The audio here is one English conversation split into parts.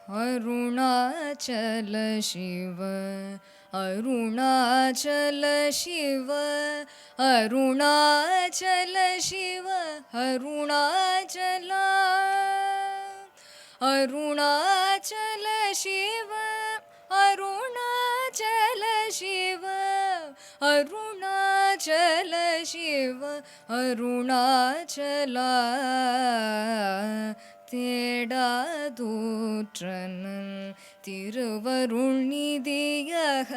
Arunāchala Shiva, Arunāchala Shiva, Arunāchala Shiva, Arunāchala, Arunāchala Shiva, Arunāchala Shiva, Arunāchala Shiva, Arunāchala. தேடாதூற்றனன் திருவருள் நிதியக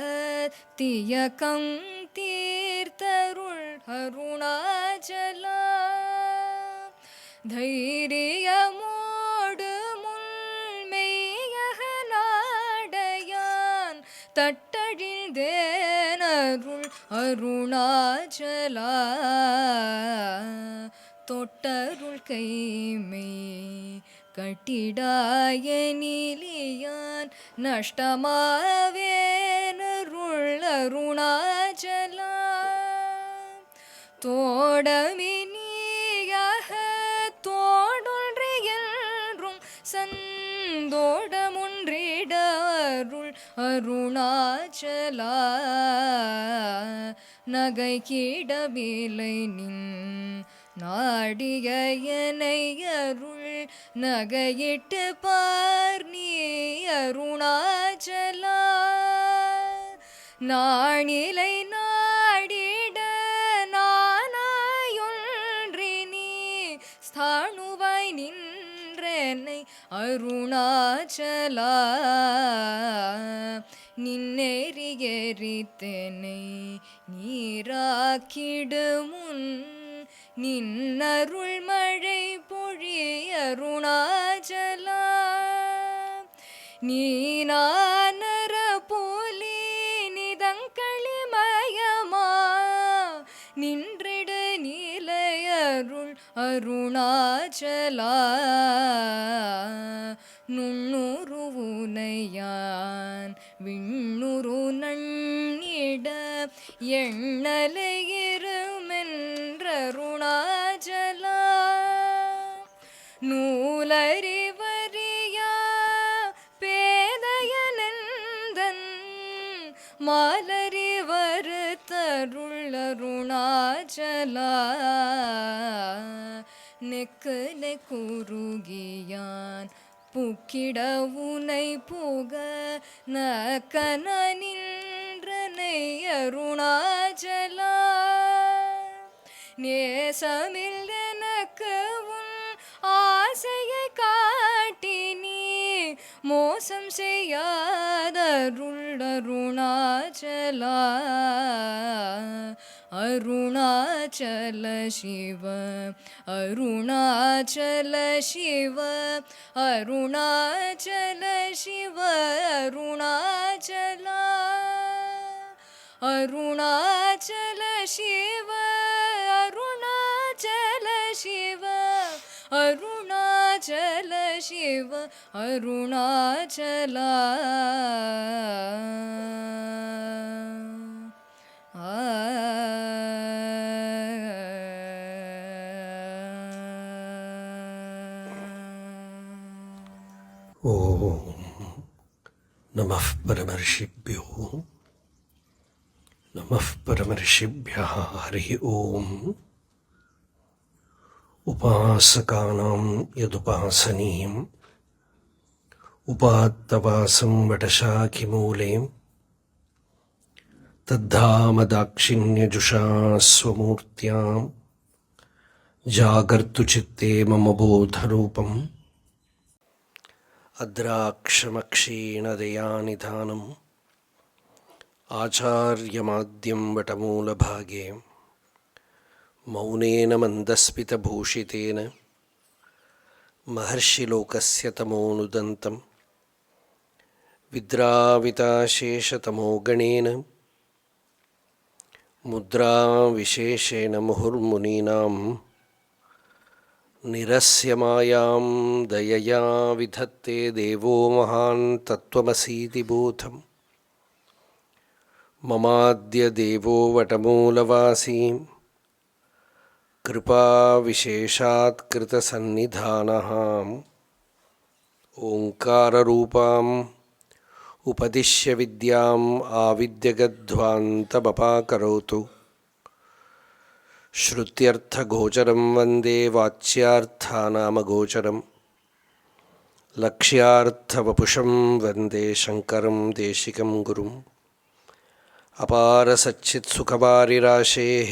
தியகம் தீர்த்தருள் அருணாச்சலா. தைரியமோடு முன்மெய்யக நாடையான் தட்டழிந்தேனருள் அருணாச்சலா. தொட்டருள் கைமை கட்டிடாய நிலியான் நஷ்டமாவேனருள் அருணாச்சலா. தோடமினியாக தோடொன்று என்றும் சந்தோடமுன்றிடருள் அருணாச்சலா. நகை கிடவிலை நின் நாடிய எனை அருள் நகையிட்டு பார் நீ அருணாச்சலா. நாணிலை நாடிட நானாயொன்றி நீ ஸ்தாணுவாய் நின்றென்னை அருணாச்சலா. நின்னெறியெறித்தெனை நீராக்கிடுமுன் நின்னருள் மழை பொழி அருணாச்சலா. நீனானர போலி நிதங்களிமயமா நின்றிடு நீலையருள் அருணாச்சலா. நுண்ணுரு உனையான் விண்ணுரு நன்னிட எண்ணலையிருமென்றருணாச்சலா. நூலறிவறியா பேதையனெந்தன் மாலறிவருத்தருள் அருணாச்சலா. நெக்கு நெக்குருகியான் புக்கிட உனை புக நக்கன நின்றனை அருணாச்சலா. நேசமில் எனக்கு உன் ஆசையை காட்டி நீ மோசம் செய்யாதருள் அருணாச்சலா. அருணாச்சல சிவ அருணாச்சல சிவ அருணாச்சல சிவ அருணாச்சலா. அருணாச்சல சிவ அருணாச்சல சிவ அருணாச்சல சிவ அருணாச்சலா. ஓம் நமः பரமர்ஷிப்யோ நமः பரமர்ஷிப்யः ஹரி ஓம். உபாசகானாம் யதுபாசனீயம் உபாத்தவாசம் வடசாகிமூலே தத்தாமதாட்சிண்யஜுஷா ஸ்வமூர்த்யாம் ஜாகர்த்து சித்தே மம போதரூபம் அத்ராக்ஷமக்ஷீணதயாநிதானம் ஆச்சார்யமாத்யம் வடமூலபாகே மௌனேன மந்தஸ்மிதபூஷிதேன மஹர்ஷிலோகஸ்ய தமோனுதந்தம் வித்ராவிதாசேஷதமோகணேன முத்ராவிசேஷேண முहुर्मुनीनां நிரஸ்யமாயாம் தயயா விதத்தே தேவோ மகான் தத்துவமசீதி போதம் மமாத்ய தேவோ வடமூலவாசி கிருபா விசேஷாத் கிருத சந்நிதானஹ. ओङ्काररूपाम् उपदिश्य विद्याम् आविद्यगध्वान्तमपाकरोतु श्रुत्यर्थगोचरं वन्दे वाच्यार्थानामगोचरम् लक्ष्यार्थवपुषं वन्दे शङ्करं देशिकं गुरुम् अपारसच्चित्सुखवारिराशेः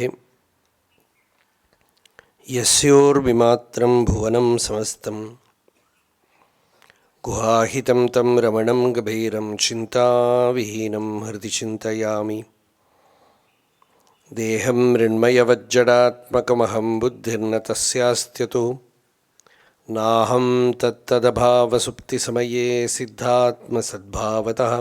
यस्योर्विमात्रं भुवनं समस्तं गुहाहितं तं रमणं गभीरं चिन्ताविहीनं हृदि चिन्तयामि देहं मृण्मयवज्जडात्मकमहं बुद्धिर्न तस्यास्त्यतो नाहं तत्तदभावसुप्तिसमये सिद्धात्मसद्भावतः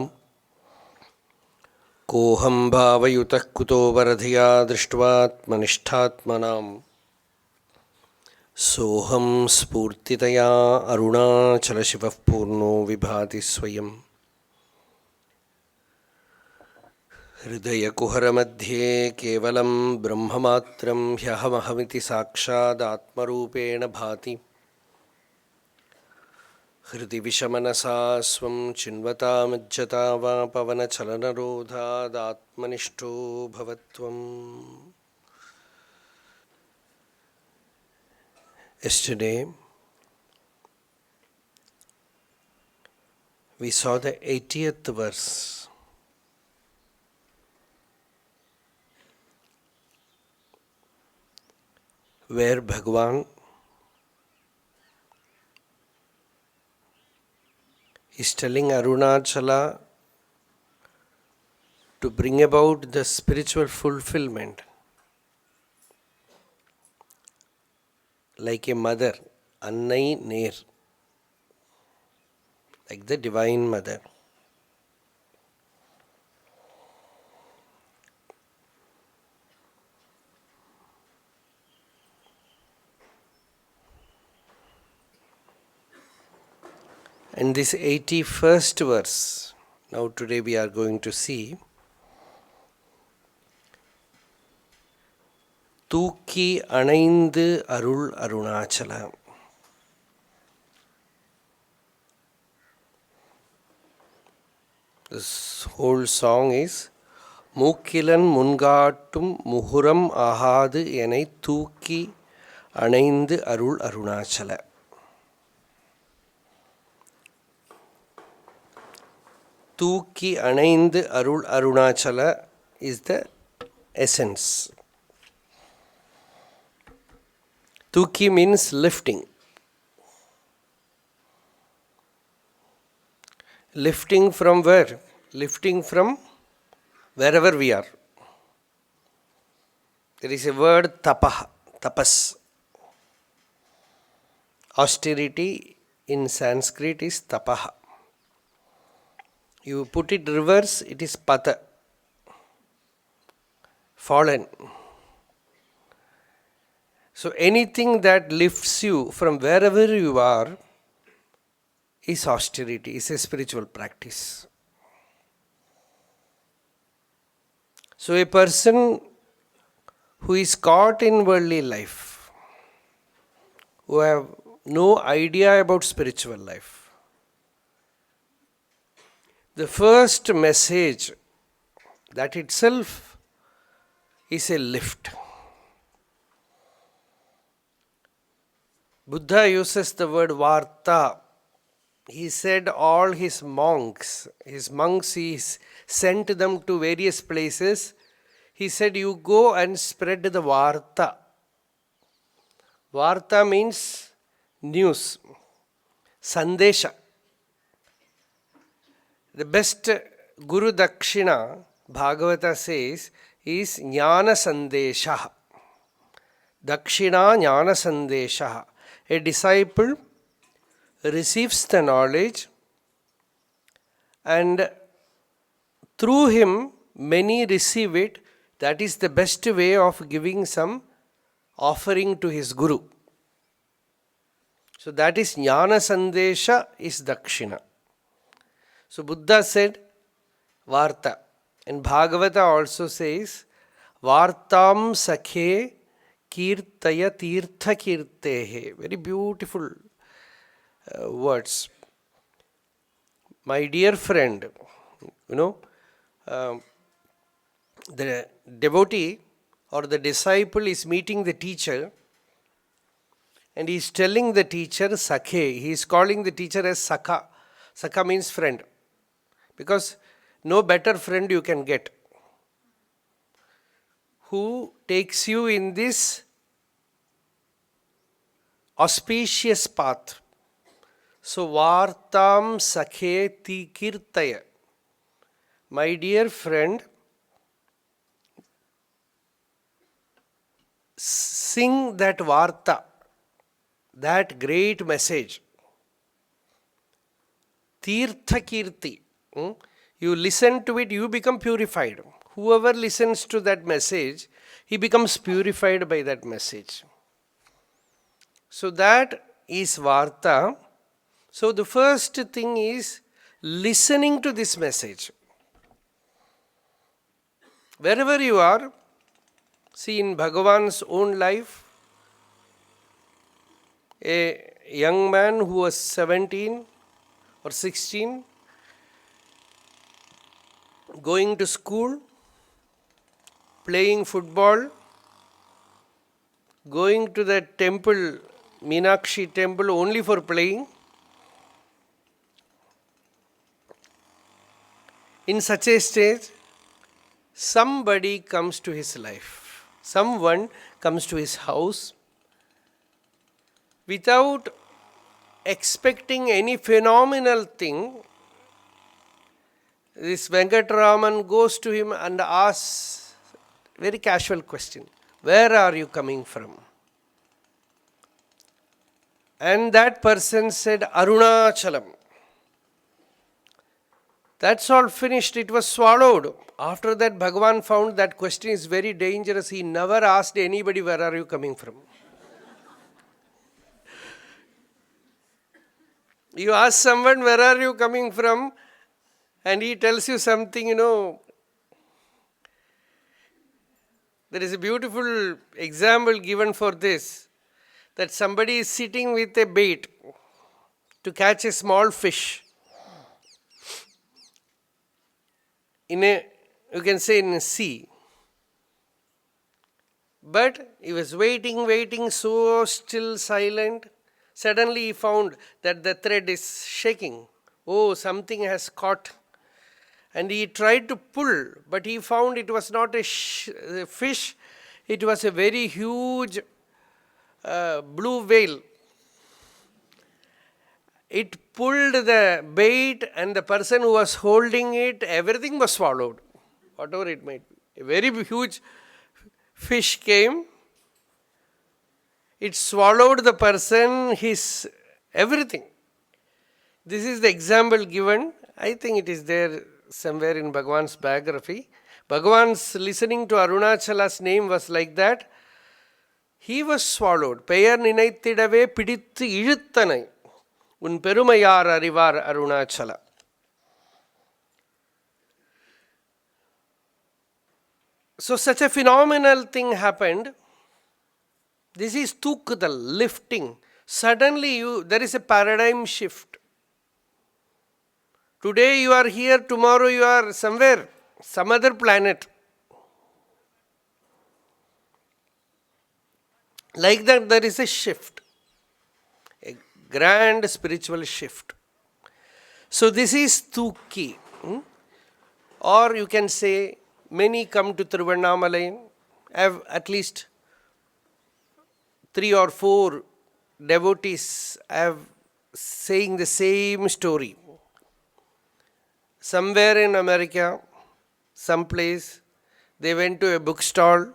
कोऽहं भावयुतः कुतो वरधिया दृष्ट्वात्मनिष्ठात्मनां सोऽहं स्फूर्तितया अरुणाचलशिवः पूर्णो विभाति स्वयं हृदयकुहरमध्ये केवलं ब्रह्ममात्रं ह्यहमहमिति साक्षादात्मरूपेण भाति हृदि विषमनसा स्वं चिन्वतामज्जता वा पवनचलनरोधादात्मनिष्ठो भवत्वम्. Yesterday we saw the 80th verse. Where Bhagavan is telling Arunāchala to bring about the spiritual fulfillment. Like a mother, Annai Ner, like the Divine Mother. And this 81st verse, now today we are going to see, tūki அணைந்து Arul Arunāchala. This whole song is மூக்கிலன் முன்காட்டும் முகுரம் ஆகாது எனை தூக்கி அணைந்து அருள் அருணாச்சல. தூக்கி அணைந்து அருள் Arunachal is the essence. Tūki means lifting. Lifting from where? Lifting from wherever we are. There is a word tapah, tapas. Austerity in Sanskrit is tapah. You put it reverse, it is pata. Fallen. So anything that lifts you from wherever you are is austerity, is a spiritual practice. So a person who is caught in worldly life, who have no idea about spiritual life, the first message, that itself is a lift. Buddha uses the word varta. He said all his monks, he sent them to various places. He said, you go and spread the varta. Varta means news, sandesha. The best Guru Dakshina, Bhagavata says, is Jnana Sandesha. Dakshina Jnana Sandesha. A disciple receives the knowledge and through him many receive it. That is the best way of giving some offering to his Guru. So that is Jnana Sandesha is Dakshina. So Buddha said Varta. And Bhagavata also says Vartam Sakhe Kirtaya Tirtha Kirtehe. Very beautiful words. My dear friend, um, the devotee or the disciple is meeting the teacher and he is telling the teacher Sakhe. He is calling the teacher as Sakha. Sakha means friend. Because no better friend you can get. Who takes you in this auspicious path. So, Vartam Sakhe Tikirtaya. My dear friend, sing that Varta, that great message. Tirtha Kirti. You listen to it, you become purified. Whoever listens to that message, he becomes purified by that message. So that is Varta. So the first thing is listening to this message. Wherever you are, see in Bhagavan's own life, a young man who was 17 or 16, going to school, playing football, going to the temple, Meenakshi temple, only for playing. In such a stage, somebody comes to his life. Someone comes to his house without expecting any phenomenal thing. This Venkataraman goes to him and asks very casual question. Where are you coming from? And that person said, Arunāchalam. That's all finished. It was swallowed. After that, Bhagavan found that question is very dangerous. He never asked anybody, where are you coming from? You ask someone, where are you coming from? And he tells you something, There is a beautiful example given for this. That somebody is sitting with a bait to catch a small fish. You can say in a sea. But he was waiting, so still silent. Suddenly he found that the thread is shaking. Oh, something has caught. And he tried to pull, but he found it was not a fish, it was a very huge blue whale. It pulled the bait and the person who was holding it, everything was swallowed, whatever it might be. A very huge fish came, it swallowed the person, his everything. This is the example given. I think it is there somewhere in Bhagavan's biography. Bhagavan's listening to Arunāchala's name was like that. He was swallowed. Peyar ninaithidave pidithu izhuttanai. Un perumayar arivar Arunāchala. So such a phenomenal thing happened. This is tūki, the lifting. Suddenly there is a paradigm shift. Today you are here, tomorrow you are somewhere, some other planet. Like that, there is a shift, a grand spiritual shift. So this is tūki. Or you can say, many come to Tiruvannamalai, have at least 3 or 4 devotees have saying the same story. Somewhere in America, someplace, they went to a bookstall,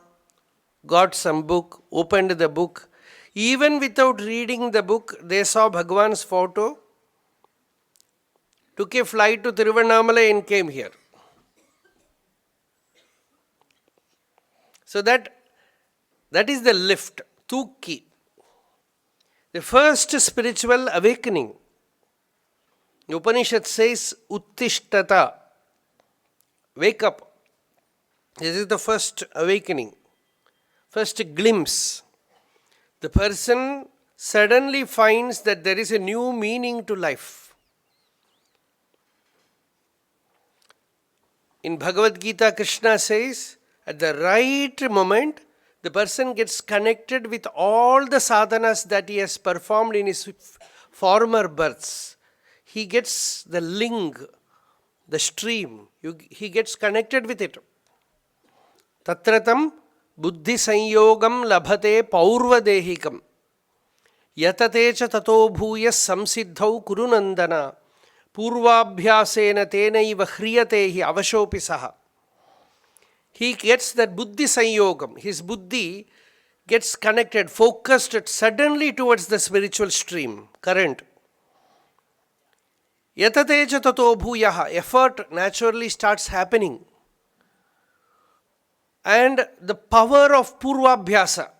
got some book, opened the book. Even without reading the book, they saw Bhagavan's photo, took a flight to Tiruvannamalai and came here. So that is the lift, tūki. The first spiritual awakening. The Upanishad says, Uttishtata, wake up. This is the first awakening, first glimpse. The person suddenly finds that there is a new meaning to life. In Bhagavad Gita, Krishna says, at the right moment, the person gets connected with all the sadhanas that he has performed in his former births. He gets the link, the stream. He gets connected with it. Tatratam buddhi sanyogam labhate paurvadehikam. Yatatecha tato bhuya samsiddhau kurunandana. Purvabhyasena tenaiva hriyatehi avashopisaha. He gets that buddhi sanyogam. His buddhi gets connected, focused suddenly towards the spiritual stream, current. Yatatecha tato bhuyaha. Effort naturally starts happening. And the power of purvabhyasa,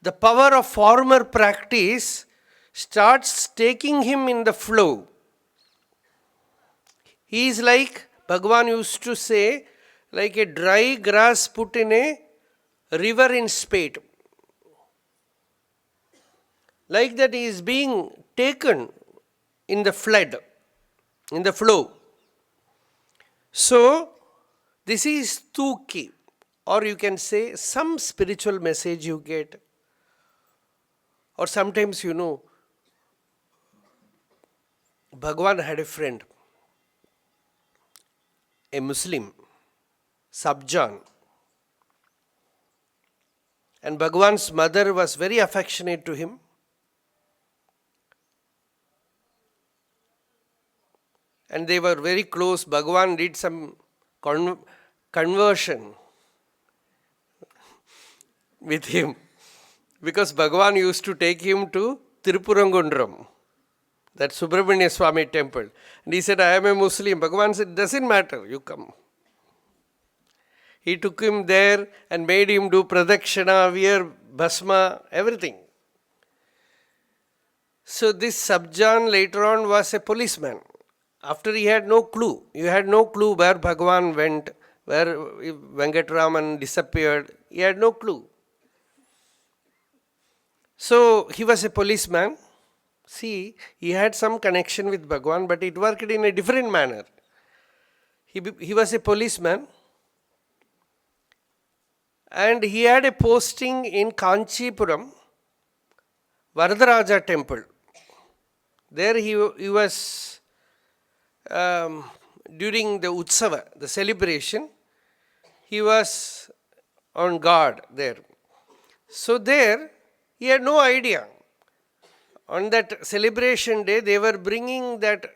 the power of former practice starts taking him in the flow. He is like, Bhagavan used to say, like a dry grass put in a river in spate. Like that he is being taken in the flood, in the flow. So, this is tūki, or you can say some spiritual message you get. Or sometimes, Bhagavan had a friend, a Muslim, Jaan. And Bhagavan's mother was very affectionate to him. And they were very close. Bhagavan did some conversion with him. Because Bhagavan used to take him to Tirupurangundram, that Subramanya Swami temple. And he said, I am a Muslim. Bhagavan said, doesn't matter, you come. He took him there and made him do pradakshina, wear bhasma, everything. So this Jaan later on was a policeman. After he had no clue. You had no clue where Bhagavan went, where Venkatraman disappeared. He had no clue. So he was a policeman. See, he had some connection with Bhagavan, but it worked in a different manner. He was a policeman. And he had a posting in Kanchipuram, Varadaraja temple. There he was, during the Utsava, the celebration, he was on guard there. So there, he had no idea. On that celebration day, they were bringing that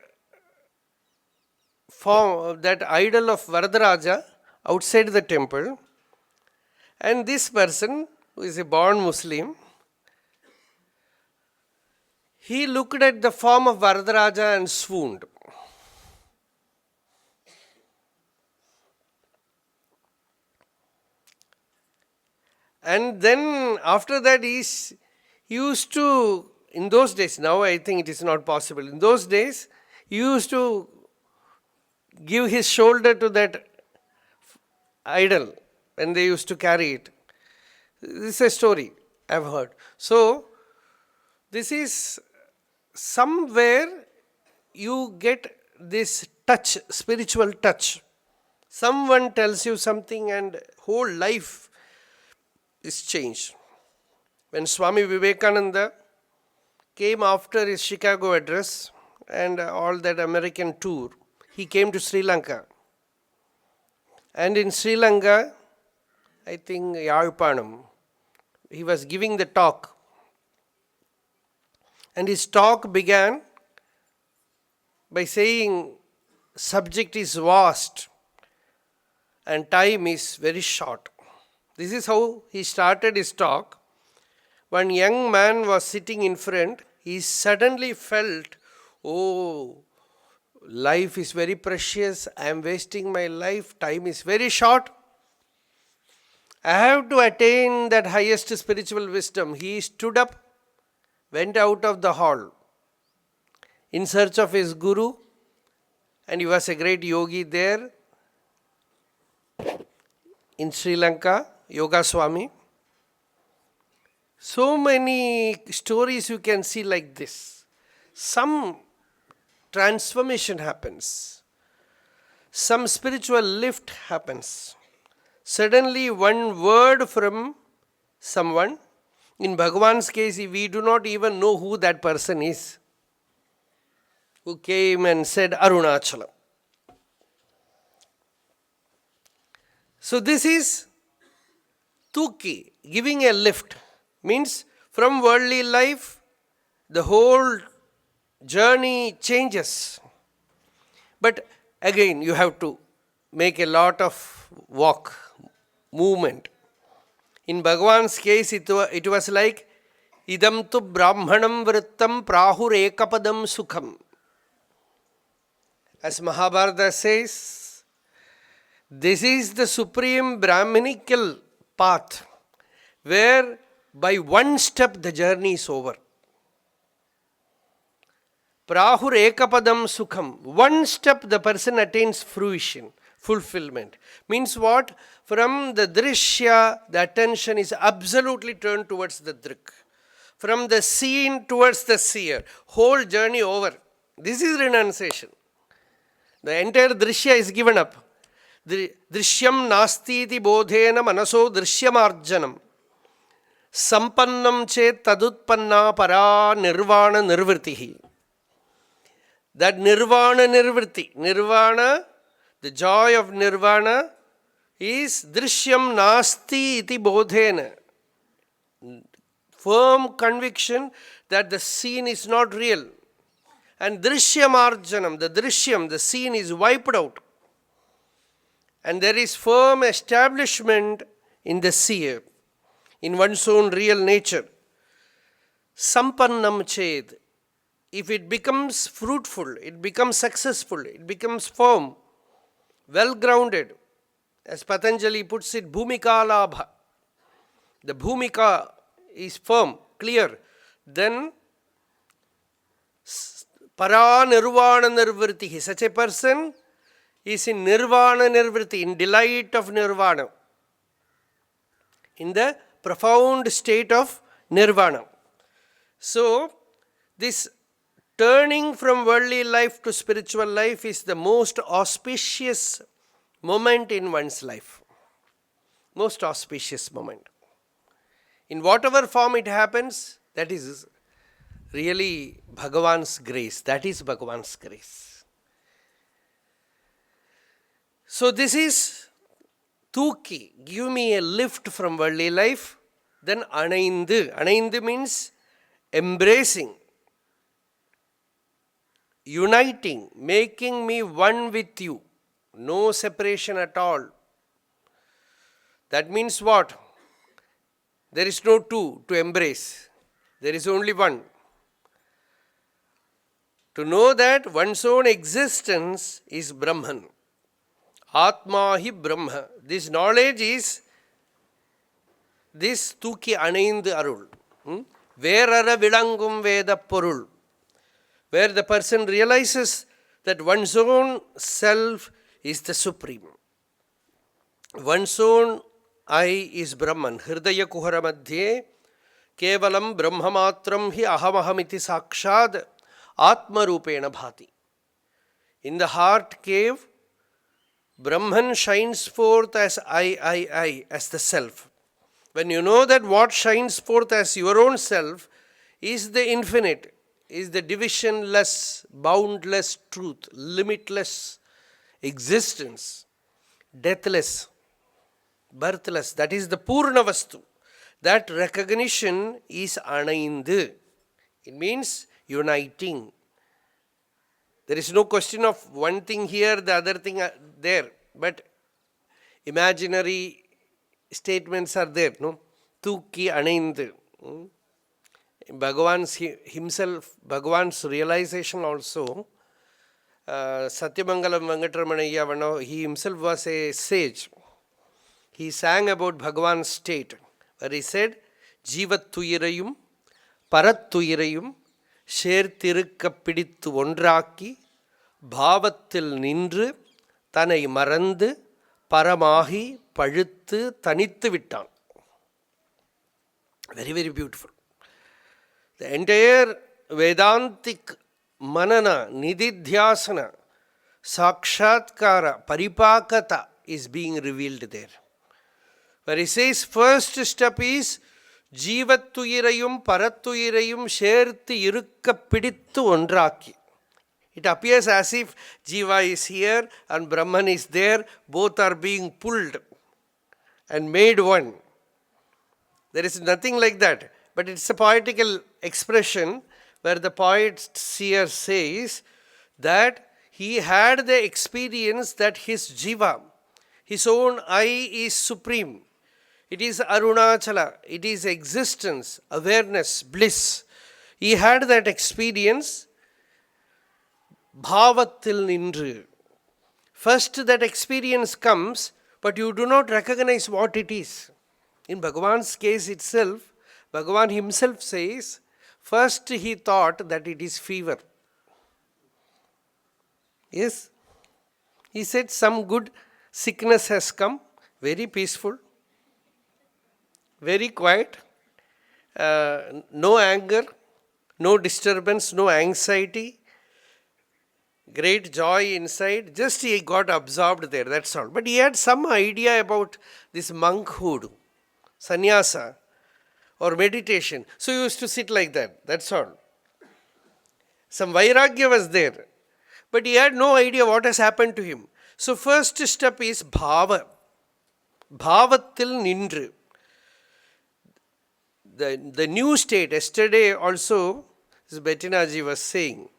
form, that idol of Varadaraja outside the temple. And this person, who is a born Muslim, he looked at the form of Varadaraja and swooned. And then after that he used to, in those days, now I think it is not possible. In those days, he used to give his shoulder to that idol when they used to carry it. This is a story I have heard. So, this is somewhere you get this touch, spiritual touch. Someone tells you something and whole life is changed. When Swami Vivekananda came after his Chicago address and all that American tour, he came to Sri Lanka. And in Sri Lanka, I think Yalpanam, he was giving the talk. And his talk began by saying, subject is vast and time is very short. This is how he started his talk. One young man was sitting in front. He suddenly felt, oh, life is very precious. I am wasting my life. Time is very short. I have to attain that highest spiritual wisdom. He stood up, went out of the hall in search of his guru, and he was a great yogi there in Sri Lanka, Yoga Swami. So many stories you can see like this. Some transformation happens. some spiritual lift happens. Suddenly one word from someone, in Bhagavan's case, we do not even know who that person is, who came and said Arunāchala. So this is tūki, giving a lift. Means from worldly life, the whole journey changes. But again, you have to make a lot of walk, movement. In Bhagavan's case, it was like, idam tu brahmanam vrittam prahur ekapadam sukham. As Mahabharata says, this is the supreme Brahminical path, where by one step the journey is over. Prahur ekapadam sukham. One step the person attains fruition, fulfillment. Means what? From the drishya, the attention is absolutely turned towards the drik. From the seen towards the seer. Whole journey over. This is renunciation. The entire drishya is given up. Drishyam nasti iti bodhena manaso drishyamarjanam. Sampannam chet tadutpanna para nirvana nirvritihi. That nirvana nirvriti, the joy of nirvana is drishyam nasti iti bodhena. Firm conviction that the seen is not real. And drishyamarjanam, the drishyam, the seen is wiped out. And there is firm establishment in the seer, in one's own real nature. Sampannam ched. If it becomes fruitful, it becomes successful, it becomes firm, well-grounded. As Patanjali puts it, bhumika labha. The bhumika is firm, clear. Then, para nirvana nirvriti. Such a person is in nirvana nirvriti, in delight of nirvana, in the profound state of nirvana. So, this turning from worldly life to spiritual life is the most auspicious moment in one's life. Most auspicious moment. In whatever form it happens, that is really Bhagavan's grace. That is Bhagavan's grace. So this is tūki. Give me a lift from worldly life. Then anaindu. Anaindu means embracing, uniting, making me one with you. No separation at all. That means what? There is no two to embrace. There is only one. To know that one's own existence is Brahman. Atma hi Brahma. This knowledge is this tūki anaindu Arul. Verara vilangum veda porul. Where the person realizes that one's own self is the supreme. One's own I is Brahman. Hridaya kuhara madhye kevalam brahmamatram hi ahamahamiti sakshad atma rupena bhati. In the heart cave, Brahman shines forth as I, as the self. When you know that what shines forth as your own self is the infinite, is the divisionless, boundless truth, limitless existence, deathless, birthless, that is the Purna Vastu. That recognition is anaindu. It means uniting. There is no question of one thing here, the other thing there. But imaginary statements are there, no? Tūki anaindu. Bhagavan's himself, Bhagavan's realization also, Satyamangalam Venkataramanayya, he himself was a sage. He sang about Bhagavan's state, where he said, Jivat tuyirayum, Parat tuyirayum, சேர்த்திருக்க பிடித்து ஒன்றாக்கி பாவத்தில் நின்று தன்னை மறந்து பரமாகி பழுத்து தனித்து விட்டான். Very, very beautiful. The entire Vedantic manana, nididhyasana, Sakshatkara, Paripakata is being revealed there. Where he says, first step is Jivattuirayum Parattuyirayum Sherthi Irukka Pidittu Ondraki. It appears as if Jiva is here and Brahman is there, both are being pulled and made one. There is nothing like that, but it's a poetical expression where the poet seer says that he had the experience that his Jiva, his own I, is supreme. It is Arunāchala, it is existence, awareness, bliss. He had that experience. Bhavatil nindru. First that experience comes, but you do not recognize what it is. In Bhagavan's case itself, Bhagavan himself says, first he thought that it is fever. Yes, he said some good sickness has come, very peaceful, very quiet, no anger, no disturbance, no anxiety, great joy inside. Just he got absorbed there, that's all. But he had some idea about this monkhood, sannyasa, or meditation. So he used to sit like that, that's all. Some vairagya was there, but he had no idea what has happened to him. So first step is bhava. Bhavatil nindru. The new state, yesterday also, as Bettinaji was saying,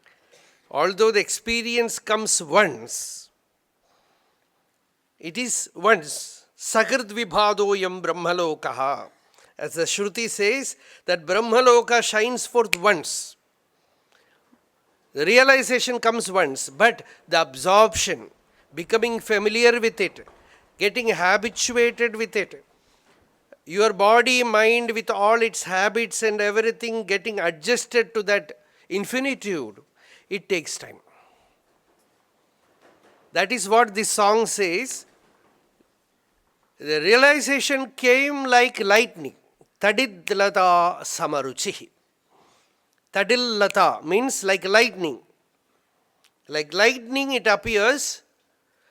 although the experience comes once, it is once. Sagard vibhadoyam brahmalokaha. As the Shruti says, that brahmaloka shines forth once. The realization comes once, but the absorption, becoming familiar with it, getting habituated with it, your body, mind with all its habits and everything getting adjusted to that infinitude, it takes time. That is what this song says. The realization came like lightning. Tadidlata samaruchihi. Tadillata means like lightning. Like lightning it appears,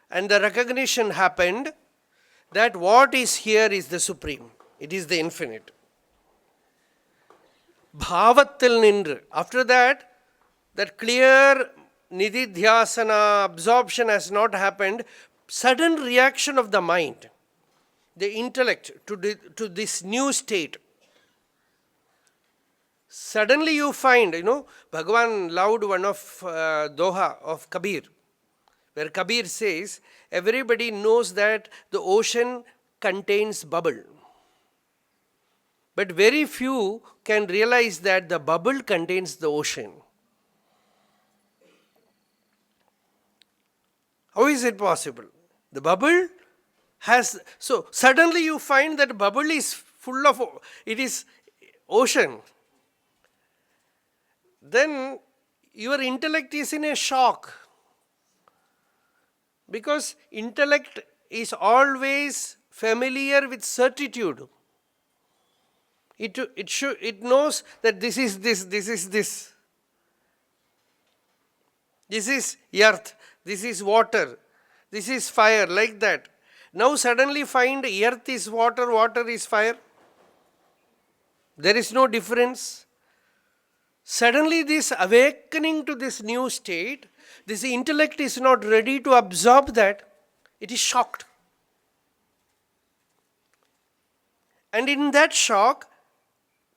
and the recognition happened that what is here is the supreme. It is the infinite. Bhavatil nindru. After that clear nididhyasana absorption has not happened. Sudden reaction of the mind, the intellect to this new state. Suddenly you find, Bhagavan loved one of Doha of Kabir, where Kabir says, everybody knows that the ocean contains bubble. But very few can realize that the bubble contains the ocean. How is it possible? The bubble has, so suddenly you find that bubble is full of, it is ocean. Then your intellect is in a shock. Because intellect is always familiar with certitude. It knows that this is this, this is this. This is earth, this is water, this is fire, like that. Now suddenly find earth is water, water is fire. There is no difference. Suddenly this awakening to this new state, this intellect is not ready to absorb that. It is shocked. And in that shock,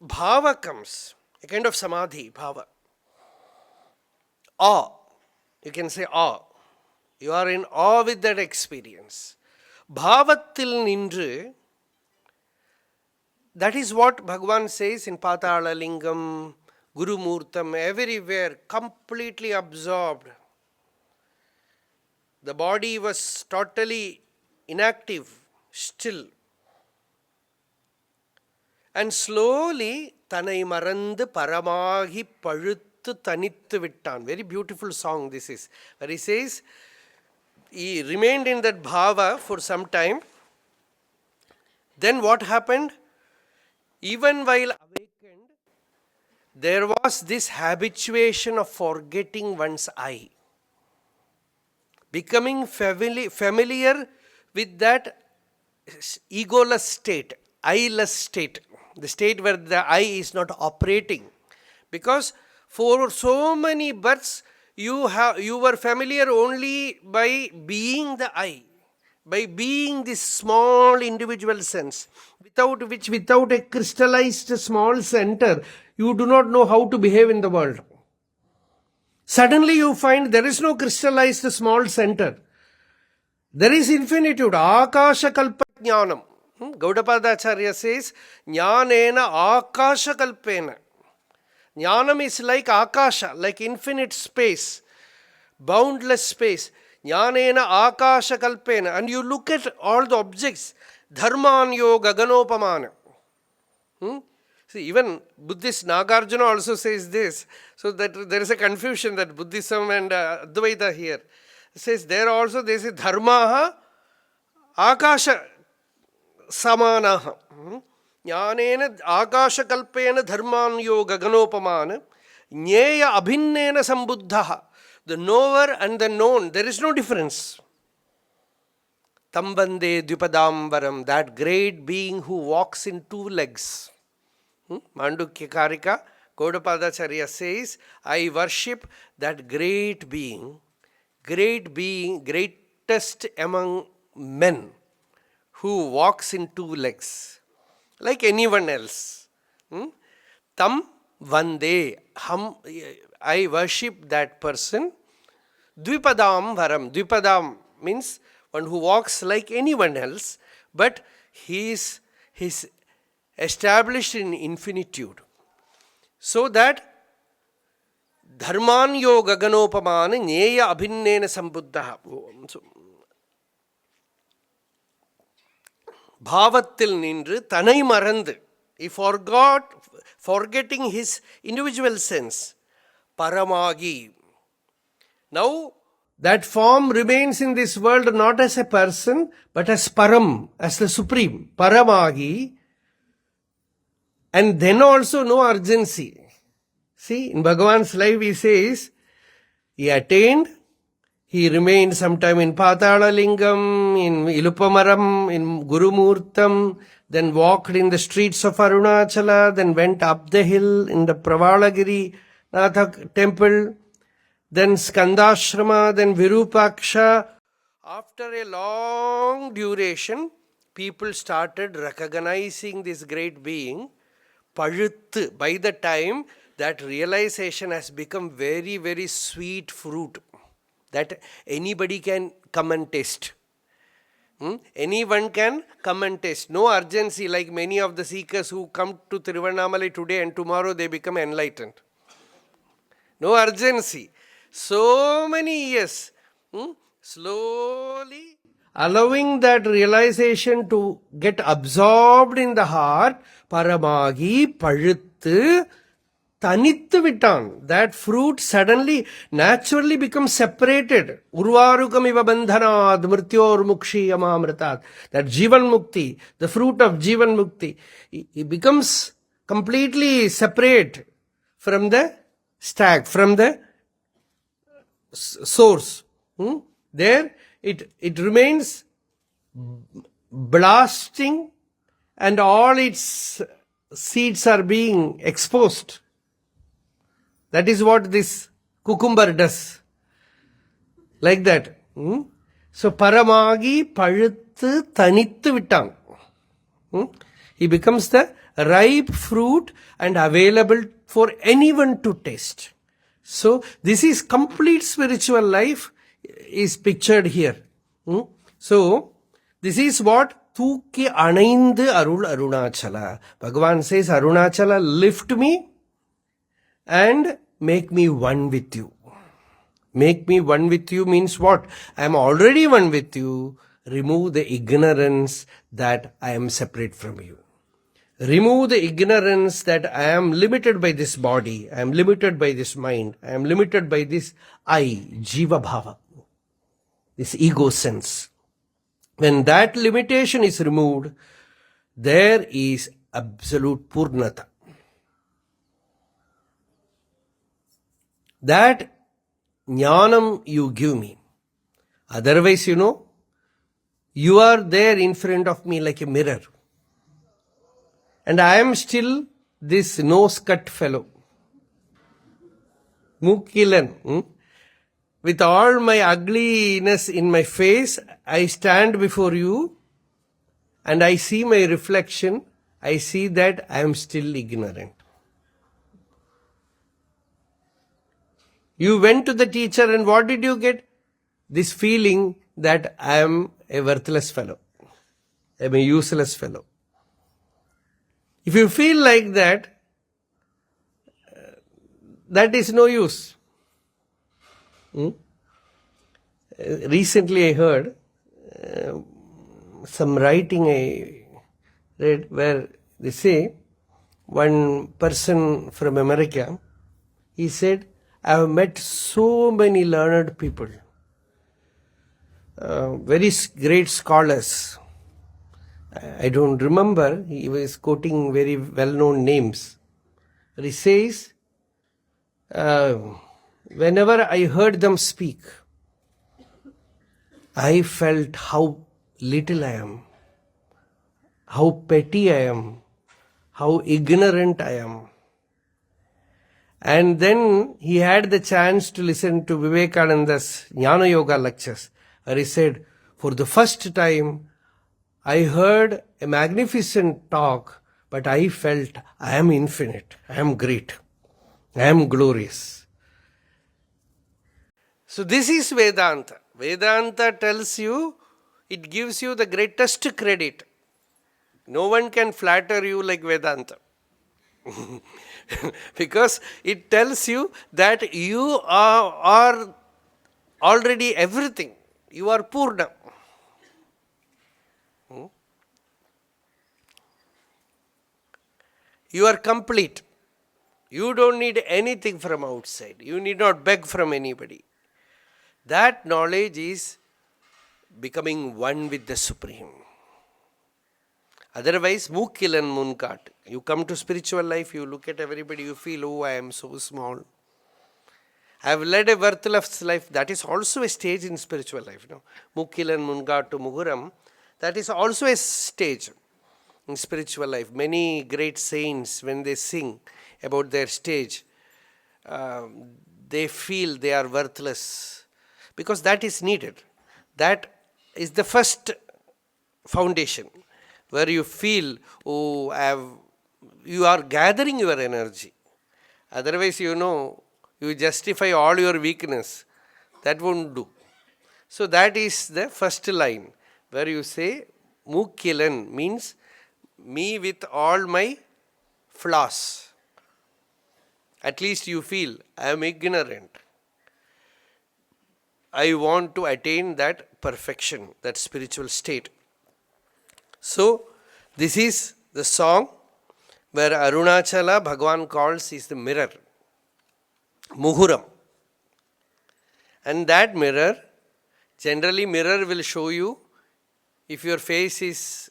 bhava comes, a kind of samadhi, bhava. Awe. You can say awe. You are in awe with that experience. Bhavatil nindru, that is what Bhagavan says in Patala Lingam, Guru Murtam, everywhere, completely absorbed. The body was totally inactive, still. And slowly, Tanai Marandu Paramagi Pazhuttu Tanittu Vittan. Very beautiful song this is. Where he says, he remained in that bhava for some time. Then what happened? Even while awakened, there was this habituation of forgetting one's I. becoming familiar with that egoless state, I-less state, the state where the I is not operating. Because for so many births, you were familiar only by being the I, by being this small individual sense, without a crystallized small center, you do not know how to behave in the world. Suddenly you find there is no crystallized small center. There is infinitude. Akasha kalpa jnanam. Gaudapadacharya says, jnanena akasha kalpena. Jnanam is like akasha, like infinite space, boundless space. Jnanena akasha kalpena. And you look at all the objects. Dharmanyo gaganopamana. See, even Buddhist Nagarjuna also says this. So that there is a confusion that Buddhism and Advaita here. It says there also they say dharmaha akasha samanaha. Jnanena akasha kalpena dharmanyo gaganopamana. Jneya abhinnena sambuddhaha. The knower and the known, there is no difference. Tambande dvipadambaram, that great being who walks in two legs. Mandukya Karika, Gaudapadacharya says, I worship that great being, greatest among men, who walks in two legs, like anyone else. Tam vande, I worship that person. Dvipadam varam, dvipadam means one who walks like anyone else, but he is established in infinitude. So that dharmanyo gaganopamana jneya abhinnena sambuddha. Bhavatil nindru tanai marandu. He forgetting his individual sense. Paramagi. Now, that form remains in this world not as a person, but as Param, as the Supreme. Paramagi. And then also no urgency. See, in Bhagavan's life he says, he attained, he remained sometime in Patala Lingam, in Ilupamaram, in Gurumurtam, then walked in the streets of Arunāchala, then went up the hill in the Pravalagiri Natha temple, then Skandashrama, then Virupaksha. After a long duration, people started recognizing this great being. Pazhuttu, by the time that realization has become very, very sweet fruit that anybody can come and taste. Anyone can come and taste. No urgency like many of the seekers who come to Tiruvannamalai today and tomorrow they become enlightened. No urgency. So many years. Slowly allowing that realization to get absorbed in the heart, paramagi, pazhuttu, tanittu vittan. That fruit suddenly, naturally becomes separated. Urvarukam iva bandhanad mrityor mukshi amamritat. That Jivan Mukti, the fruit of Jivan Mukti, it becomes completely separate from the stag, from the source. There it remains blasting and all its seeds are being exposed. That is what this cucumber does. Like that. So paramagi pazhuttu tanittu vittan. He becomes the ripe fruit and available for anyone to taste. So this is complete spiritual life is pictured here. So this is what tūki anaindu Arul Arunāchala. Bhagavan says, Arunāchala, lift me and make me one with you. Make me one with you means what? I am already one with you. Remove the ignorance that I am separate from you. Remove the ignorance that I am limited by this body, I am limited by this mind, I am limited by this I, Jiva Bhava, this ego sense. When that limitation is removed, there is absolute Purnata. That Jnanam you give me, Otherwise, you are there in front of me like a mirror. And I am still this nose-cut fellow. Mukilan. With all my ugliness in my face, I stand before you and I see my reflection. I see that I am still ignorant. You went to the teacher and what did you get? This feeling that I am a worthless fellow. I am a useless fellow. If you feel like that, that is no use. Recently I heard some writing I read where they say one person from America, he said, I have met so many learned people, very great scholars. I don't remember, he was quoting very well-known names. But he says, whenever I heard them speak, I felt how little I am, how petty I am, how ignorant I am. And then he had the chance to listen to Vivekananda's Jnana Yoga lectures, where he said, for the first time, I heard a magnificent talk, but I felt I am infinite, I am great, I am glorious. So this is Vedanta. Vedanta tells you, it gives you the greatest credit. No one can flatter you like Vedanta. Because it tells you that you are already everything. You are Purna. You are complete. You don't need anything from outside. You need not beg from anybody. That knowledge is becoming one with the Supreme. Otherwise, Mukilan Munkat. You come to spiritual life, you look at everybody, you feel, oh, I am so small. I have led a worthless life. That is also a stage in spiritual life. Mukilan Munkat to Muguram. That is also a stage in spiritual life. Many great saints, when they sing about their stage, they feel they are worthless. Because that is needed. That is the first foundation where you feel, oh, you are gathering your energy. Otherwise, you justify all your weakness. That won't do. So that is the first line where you say, Mukilan means me with all my flaws. At least you feel, I am ignorant. I want to attain that perfection, that spiritual state. So, this is the song where Arunāchala, Bhagavan calls is the mirror, Muhuram. And that mirror, generally mirror will show you, if your face is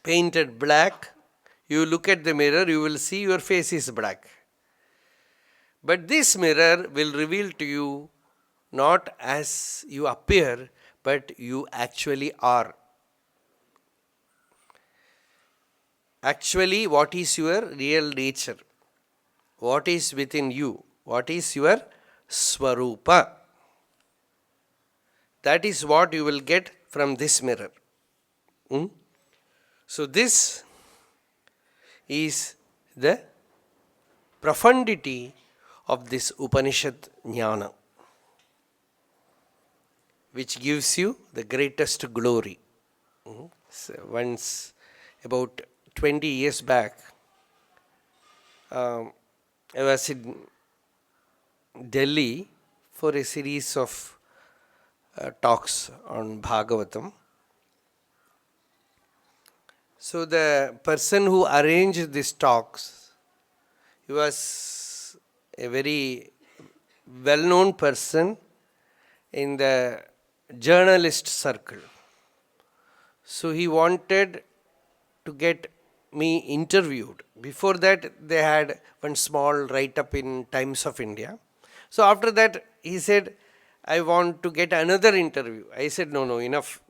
painted black, you look at the mirror, you will see your face is black. But this mirror will reveal to you not as you appear, but you actually are. Actually, what is your real nature? What is within you? What is your Swarupa? That is what you will get from this mirror. So this is the profundity of this Upanishad Jnana, which gives you the greatest glory. So once, about 20 years back, I was in Delhi for a series of talks on Bhagavatam. So the person who arranged these talks, he was a very well-known person in the journalist circle. So he wanted to get me interviewed. Before that, they had one small write-up in Times of India. So after that, he said, I want to get another interview. I said, no, enough.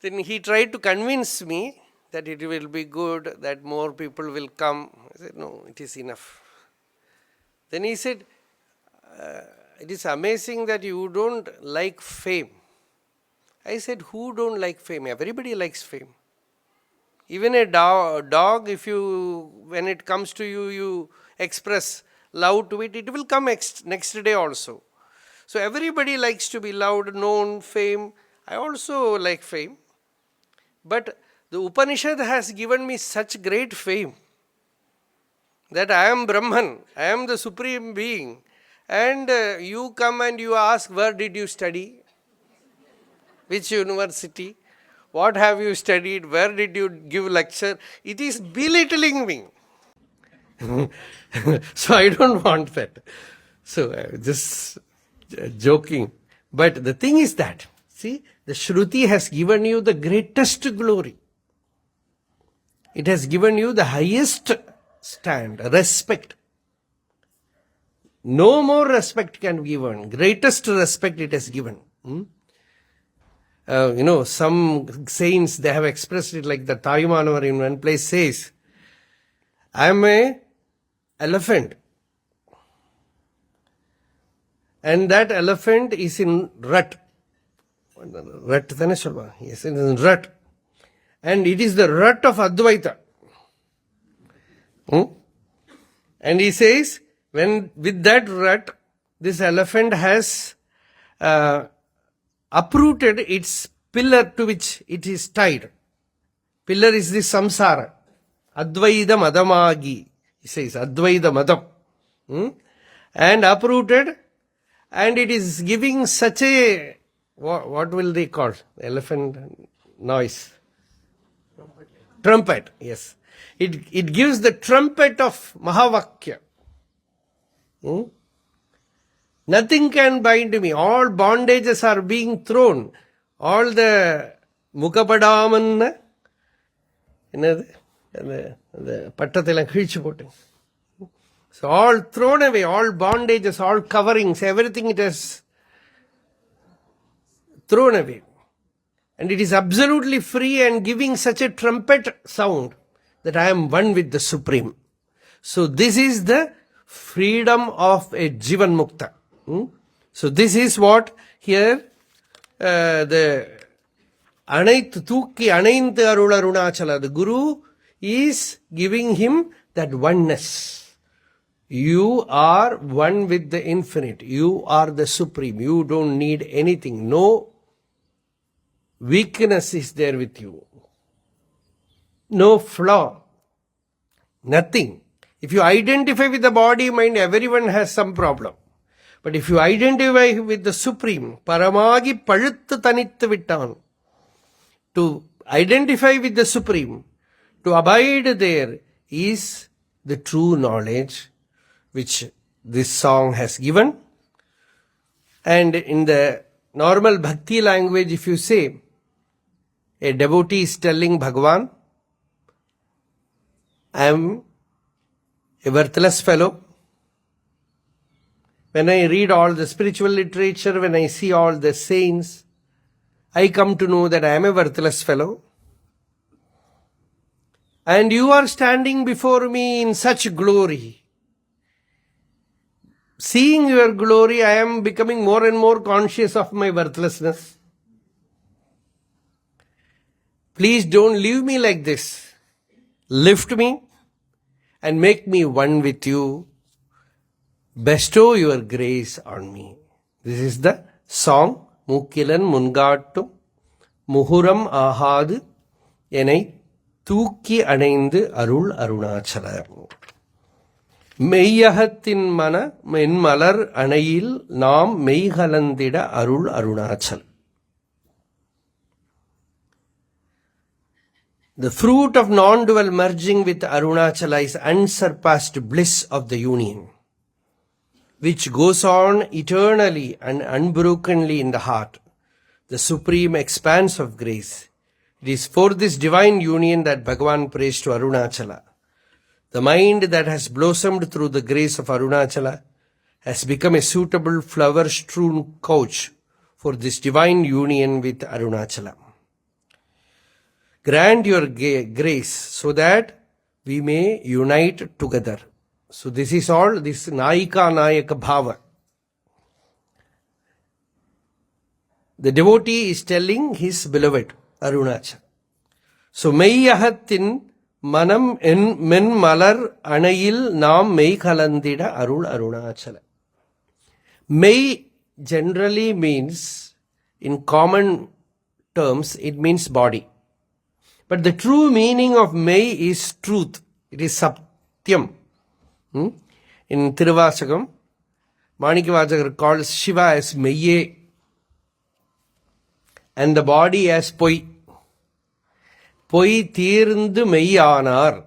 Then he tried to convince me that it will be good, that more people will come. I said, no, it is enough. Then he said, it is amazing that you don't like fame. I said, who don't like fame? Everybody likes fame. Even a dog, if you, when it comes to you, you express love to it, it will come next day also. So everybody likes to be loved, known, fame. I also like fame. But the Upanishad has given me such great fame that I am Brahman, I am the Supreme Being. And you come and you ask, where did you study? Which university? What have you studied? Where did you give lecture? It is belittling me. So I don't want that. So just joking. But the thing is that, see, the Shruti has given you the greatest glory. It has given you the highest stand, respect. No more respect can be given. Greatest respect it has given. Some saints, they have expressed it like the Tayumanavar in one place says, I am a elephant. And that elephant is in rut. Rut, yes, it is in rut. And it is the rut of Advaita. And he says, when with that rut, this elephant has uprooted its pillar to which it is tied. Pillar is the Samsara. Advaita Madamagi. He says, Advaita Madam. And uprooted, and it is giving such a, what will they call? Elephant noise. Trumpet, yes. It gives the trumpet of Mahavakya. Nothing can bind me. All bondages are being thrown. All the Mukapadaman, the Pattatilang Khichu putting. So all thrown away, all bondages, all coverings, everything it has thrown away. And it is absolutely free and giving such a trumpet sound that I am one with the Supreme. So this is the freedom of a Jivan Mukta. So this is what here the tūki Arul Arunāchala, the Guru is giving him that oneness. You are one with the infinite. You are the Supreme. You don't need anything. No weakness is there with you. No flaw. Nothing. If you identify with the body, mind, everyone has some problem. But if you identify with the Supreme, Paramagi Paluttu Tanittu Vittan, to identify with the Supreme, to abide there is the true knowledge which this song has given. And in the normal bhakti language, if you say, a devotee is telling Bhagavan, I am a worthless fellow. When I read all the spiritual literature, when I see all the saints, I come to know that I am a worthless fellow. And you are standing before me in such glory. Seeing your glory, I am becoming more and more conscious of my worthlessness. Please don't leave me like this. Lift me and make me one with you. Bestow your grace on me. This is the song. Mukilan Mungattum Muhuram Ahadu Enai tūki Arul Arunāchala. Meiyahathin mana menmalar anayil nam meihalandida Arul Arunāchala. The fruit of non-dual merging with Arunāchala is unsurpassed bliss of the union, which goes on eternally and unbrokenly in the heart, the supreme expanse of grace. It is for this divine union that Bhagavan prays to Arunāchala. The mind that has blossomed through the grace of Arunāchala has become a suitable flower-strewn couch for this divine union with Arunāchala. Grant your grace so that we may unite together. So this is all, this Nayika Nayaka Bhava. The devotee is telling his beloved Arunāchala. So Meiyahattin Manam en men malar anayil nam mei kalandida Arul Arunāchala. Mei generally means, in common terms, it means body. But the true meaning of Mei is truth. It is Satyam. In Tiruvasakam, Manikavajakar calls Shiva as Meiye and the body as Poi. Poi Tirndu Meiyanar.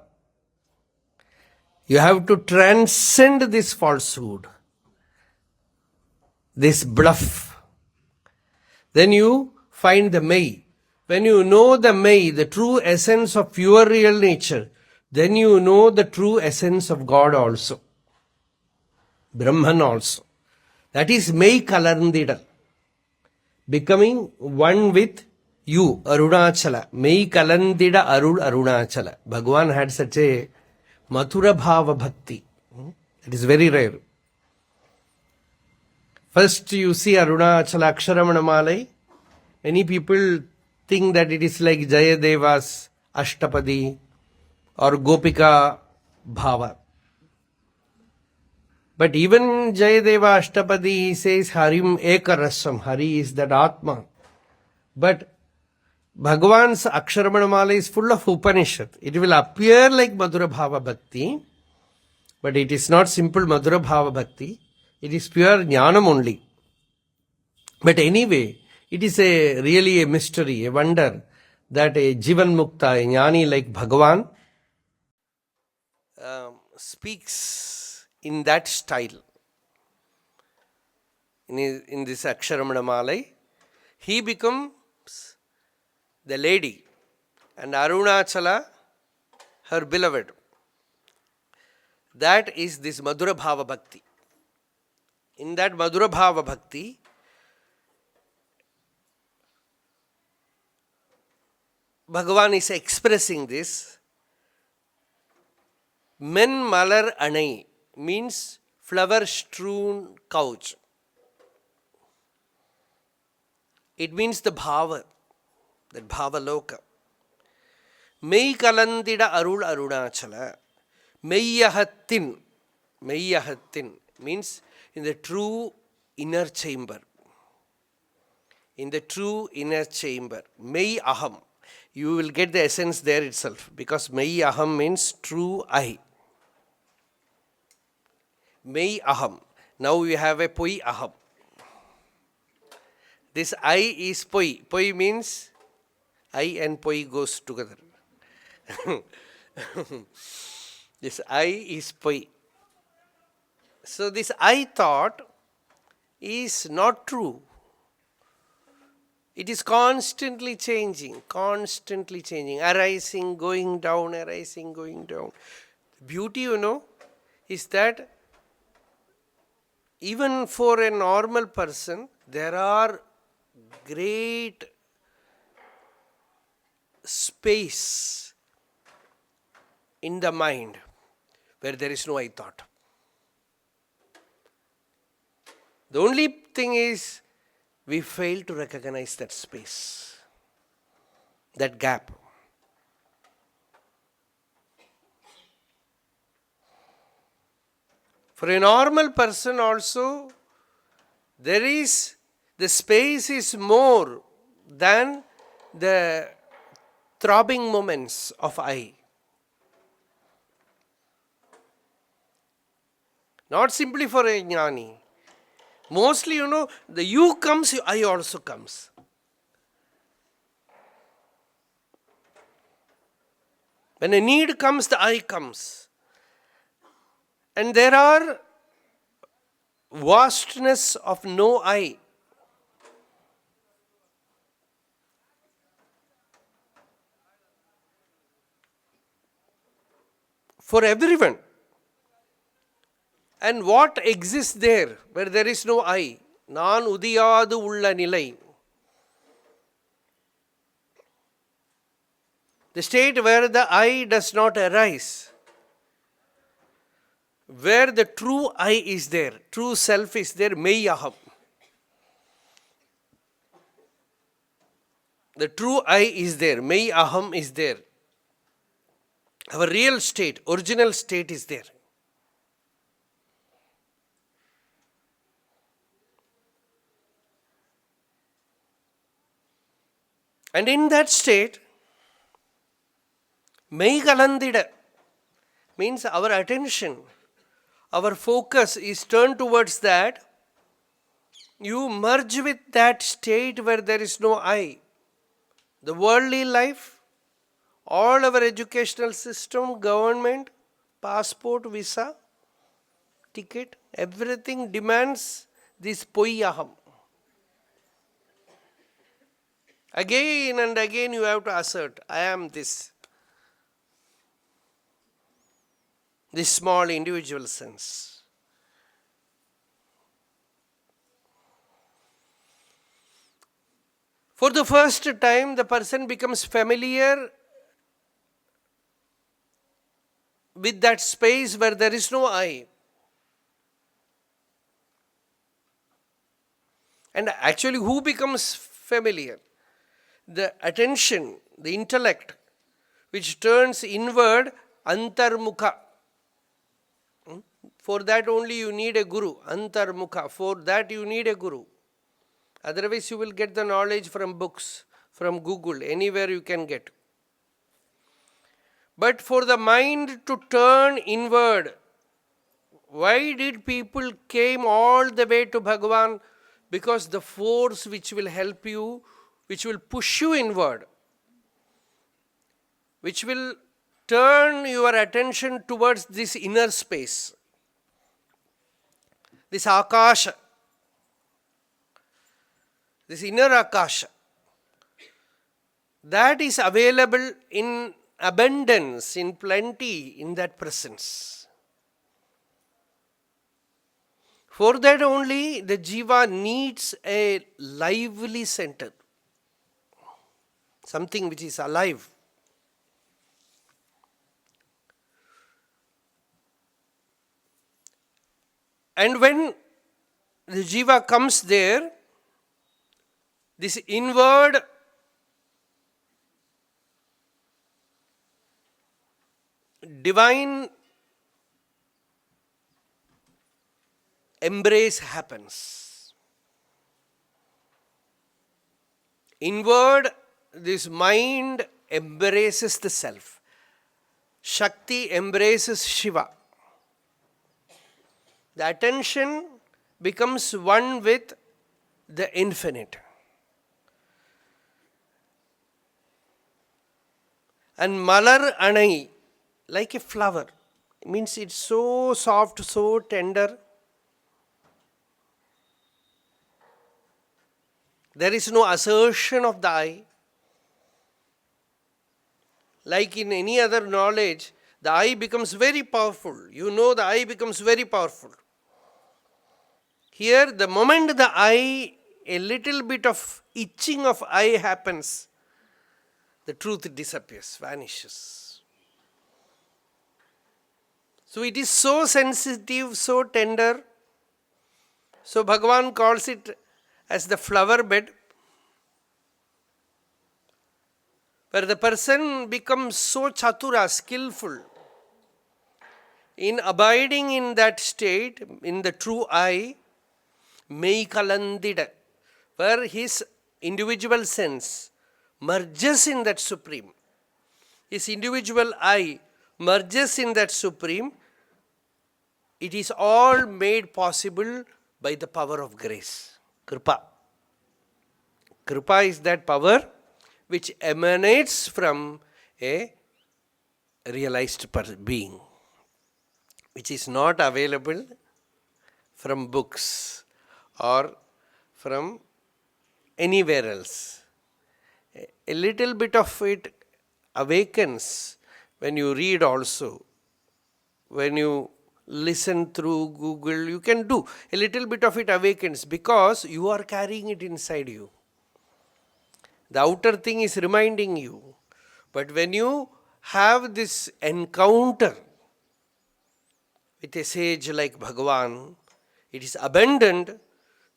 You have to transcend this falsehood, this bluff. Then you find the Mei. When you know the Mei, the true essence of your real nature, then you know the true essence of God also. Brahman also. That is Mei Kalarndidal. Becoming one with you, Arunāchala. Mei Kalandida Arul Arunāchala. Bhagavan had such a Mathura Bhava Bhakti. It is very rare. First you see Arunāchala Aksharamanamalai. Many people think that it is like Jayadeva's Ashtapadi or Gopika Bhava. But even Jayadeva Ashtapadi says Harim Ekarasam. Hari is that Atma. But Bhagavan's Aksharamanamalai is full of Upanishad. It will appear like Madhura Bhava Bhakti, but it is not simple Madhura Bhava Bhakti. It is pure Jnanam only. But anyway, it is really a mystery, a wonder that a Jivan Mukta, a Jnani like Bhagavan, speaks in that style. In this Aksharamanamalai, he becomes the lady and Arunāchala her beloved. That is this Madhura Bhava Bhakti. In that Madhura Bhava Bhakti, Bhagavan is expressing this. Men malar anai means flower strewn couch. It means the bhava, that bhava loka. Mei kalandida Arul Arunāchala. Meiyahattin means in the true inner chamber. In the true inner chamber. Mei aham. You will get the essence there itself, because Mei aham means true I. Mei aham. Now we have a Poi aham. This I is Poi. Poi means I and Poi goes together. This I is Poi. So this I thought is not true. It is constantly changing, arising, going down, arising, going down. Beauty, is that even for a normal person, there are great space in the mind where there is no I thought. The only thing is, we fail to recognize that space, that gap. For a normal person also, the space is more than the throbbing moments of I. Not simply for a Jnani. Mostly, the you comes, I also comes. When a need comes, the I comes. And there are vastness of no I. For everyone. And what exists there where there is no I? Naan udiyadu ulla nilai. The state where the I does not arise. Where the true I is there, true self is there, Mei Aham. The true I is there, Mei Aham is there. Our real state, original state is there. And in that state, Mei Kalandida means our attention, our focus is turned towards that. You merge with that state where there is no I. The worldly life, all our educational system, government, passport, visa, ticket, everything demands this Poiyaham. Again and again you have to assert, I am this. This small individual sense. For the first time, the person becomes familiar with that space where there is no I. And actually, who becomes familiar? The attention, the intellect, which turns inward, antarmukha. For that only you need a guru, antarmukha. For that you need a guru. Otherwise you will get the knowledge from books, from Google, anywhere you can get. But for the mind to turn inward, why did people came all the way to Bhagavan? Because the force which will help you, which will push you inward, which will turn your attention towards this inner space, this Akasha, this inner Akasha, that is available in abundance, in plenty, in that presence. For that only the jiva needs a lively center, something which is alive. And when the jiva comes there, this inward divine embrace happens. Inward, this mind embraces the self. Shakti embraces Shiva. The attention becomes one with the infinite. And Malar Anai, like a flower, it means it's so soft, so tender. There is no assertion of the I. Like in any other knowledge, the I becomes very powerful. You know the I becomes very powerful. Here, the moment the I, a little bit of itching of I happens, the truth disappears, vanishes. So it is so sensitive, so tender. So Bhagavan calls it as the flower bed, where the person becomes so chatura, skillful, in abiding in that state, in the true I, Mei Kalandida, where his individual sense merges in that supreme. His individual I merges in that supreme. It is all made possible by the power of grace. Kripa. Kripa is that power which emanates from a realized being, which is not available from books or from anywhere else. A little bit of it awakens when you read also, when you listen through Google, you can do. A little bit of it awakens because you are carrying it inside you. The outer thing is reminding you. But when you have this encounter with a sage like Bhagavan, it is abandoned.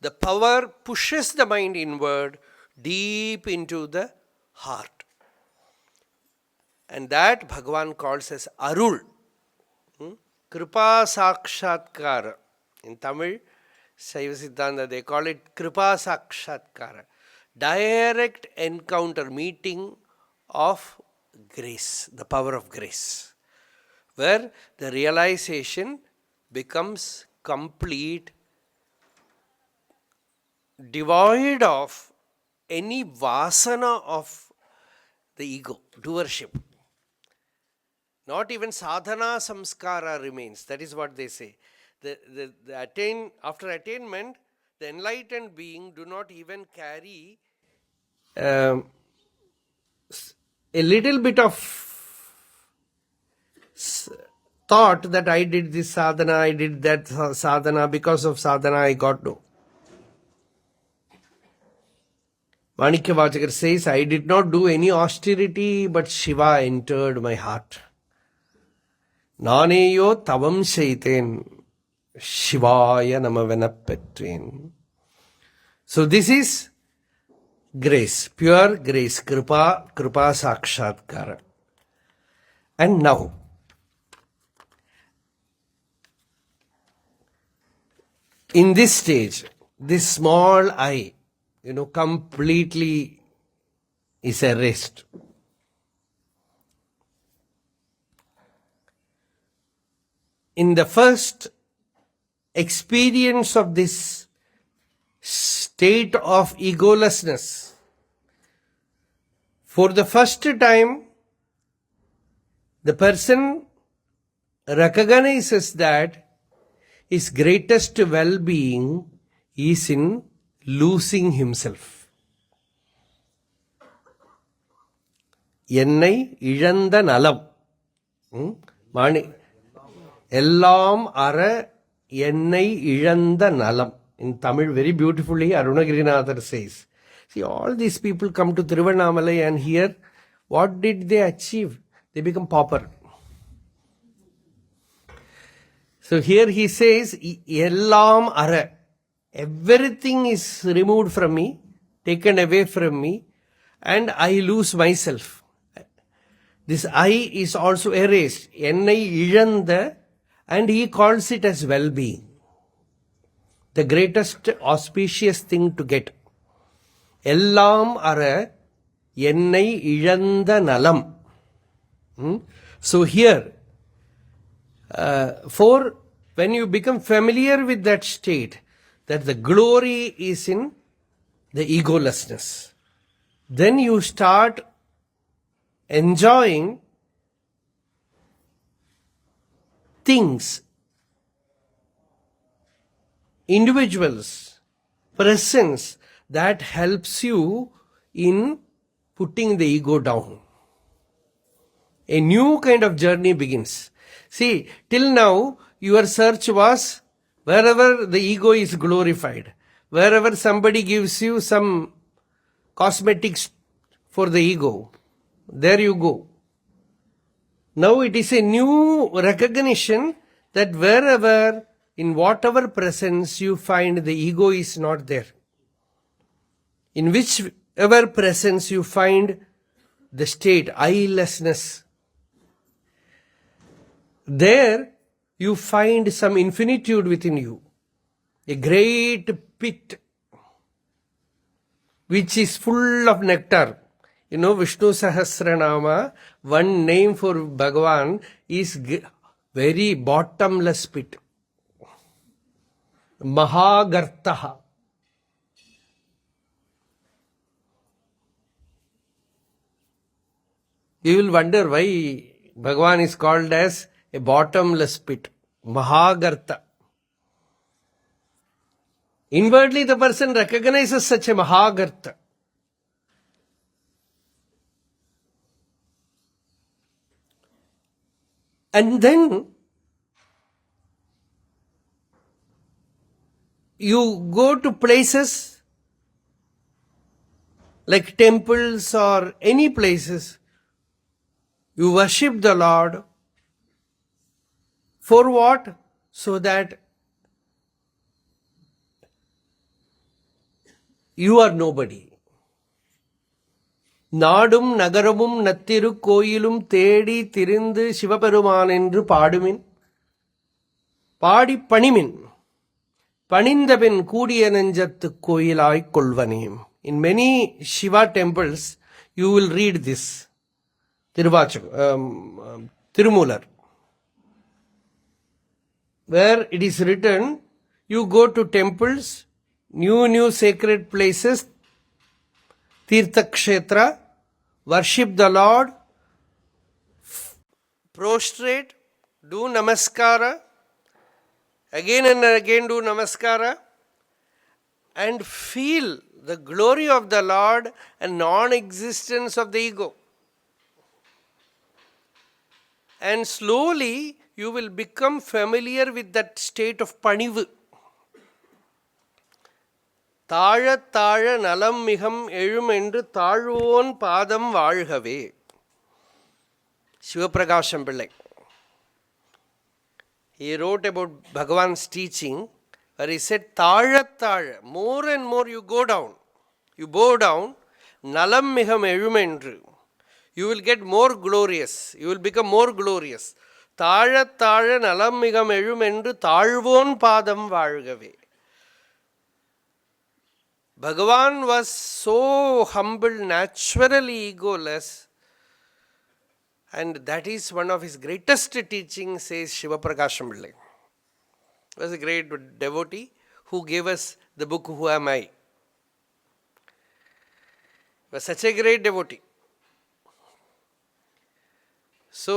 The power pushes the mind inward, deep into the heart. And that Bhagavan calls as Arul. Kripa Sakshatkara. In Tamil, Shaiva Siddhanta, they call it Kripa Sakshatkara. Direct encounter, meeting of grace, the power of grace, where the realization becomes complete, devoid of any vasana of the ego, doership. Not even sadhana samskara remains. That is what they say. After attainment, the enlightened being do not even carry a little bit of thought that I did this sadhana, I did that sadhana, because of sadhana I got no. Manikyavachakar says, I did not do any austerity, but Shiva entered my heart. Naneyo tavam shaiten Shivaya namavenapetrin. So this is grace, pure grace, kripa sakshatkara. And now, in this stage, this small I, completely is erased. In the first experience of this state of egolessness, for the first time, the person recognizes that his greatest well-being is in losing himself. என்னை இழந்த நலம் மாணி எல்லாம் அற என்னை இழந்த நலம். In Tamil, very beautifully, Arunagirinatha says, see, all these people come to Tiruvannamalai and here, what did they achieve? They become pauper. So here he says, Ellam ara. Everything is removed from me, taken away from me, and I lose myself. This I is also erased. Ennai izhanda, and he calls it as well-being. The greatest auspicious thing to get. Ellam ara ennai izhanda nalam. So here, when you become familiar with that state, that the glory is in the egolessness, then you start enjoying things, individuals, presence that helps you in putting the ego down. A new kind of journey begins. See, till now, your search was wherever the ego is glorified, wherever somebody gives you some cosmetics for the ego, there you go. Now it is a new recognition that wherever, in whatever presence you find the ego is not there. In whichever presence you find the state, I-lessness, there you find some infinitude within you, a great pit which is full of nectar. Vishnu Sahasranama, one name for Bhagavan is very bottomless pit. Mahagartaha. You will wonder why Bhagavan is called as a bottomless pit. Mahagarta. Inwardly the person recognizes such a Mahagarta. And then you go to places like temples or any places, you worship the Lord. For what? So that you are nobody. நாடும் நகரமும் நத்திரு கோயிலும் தேடி திரிந்து சிவபெருமான் என்று பாடுமின் பாடி பணிமின் பணிந்தபின் கூடிய நெஞ்சத்து கோயிலாய்க் கொள்வனேம். In many Shiva temples you will read this Tirumular, where it is written, you go to temples, new sacred places, Tirtha Kshetra, worship the Lord, prostrate, do namaskara, again and again do namaskara, and feel the glory of the Lord and non-existence of the ego. And slowly you will become familiar with that state of panivu. தாழ தாழ நலம் மிகம் எழும் என்று தாழ்வோன் பாதம் வாழ்கவே. Sivaprakasam Pillai. He wrote about Bhagavan's teaching where he said, தாழ தாழ, more and more you go down, you bow down, நலம் மிகம் எழும் என்று, you will get more glorious, you will become more glorious. தாழ தாழ நலம் மிகம் எழும் என்று தாழ்வோன் பாதம் வாழ்கவே. Bhagavan was so humble, naturally egoless, and that is one of his greatest teachings, says Sivaprakasam Pillai. He was a great devotee who gave us the book Who Am I? He was such a great devotee. So,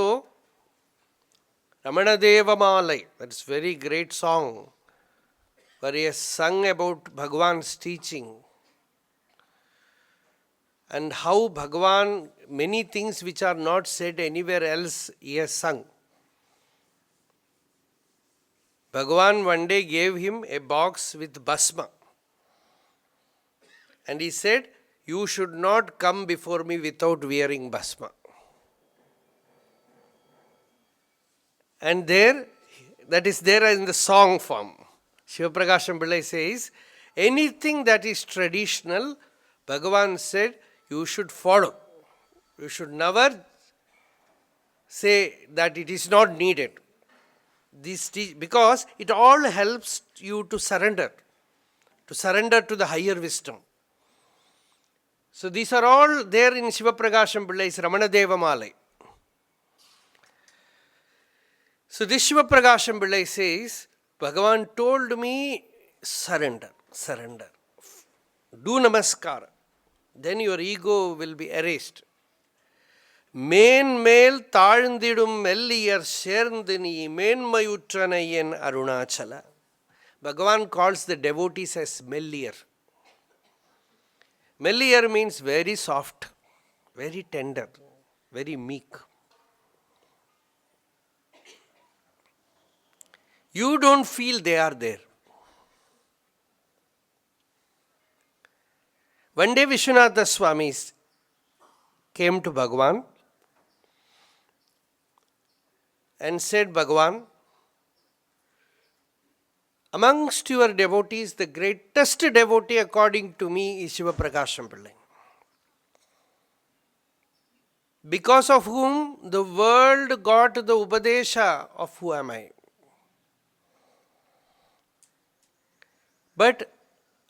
Ramanacharanatirtha, that is very great song, where he has sung about Bhagavan's teaching and how Bhagavan, many things which are not said anywhere else, he has sung. Bhagavan one day gave him a box with bhasma and he said, you should not come before me without wearing bhasma. And there, that is there in the song form. Sivaprakasam Pillai says, anything that is traditional, Bhagavan said, you should follow. You should never say that it is not needed. Because it all helps you to surrender to the higher wisdom. So these are all there in Sivaprakasam Pillai's Ramanacharanamalai. So this Sivaprakasam Pillai says, Bhagavan told me, surrender. Do namaskara. Then your ego will be erased. மேன்மேல் தாழ்ந்திடும் மெல்லியர் சேர்ந்து நீ மேன்மையுற்றனையன் Arunāchala. Bhagavan calls the devotees as mellier. Mellier means very soft, very tender, very meek. You don't feel they are there. One day Vishwanatha Swami came to Bhagavan and said, Bhagavan, amongst your devotees, the greatest devotee according to me is Sivaprakasam Pillai, because of whom the world got the Upadesha of who am I. But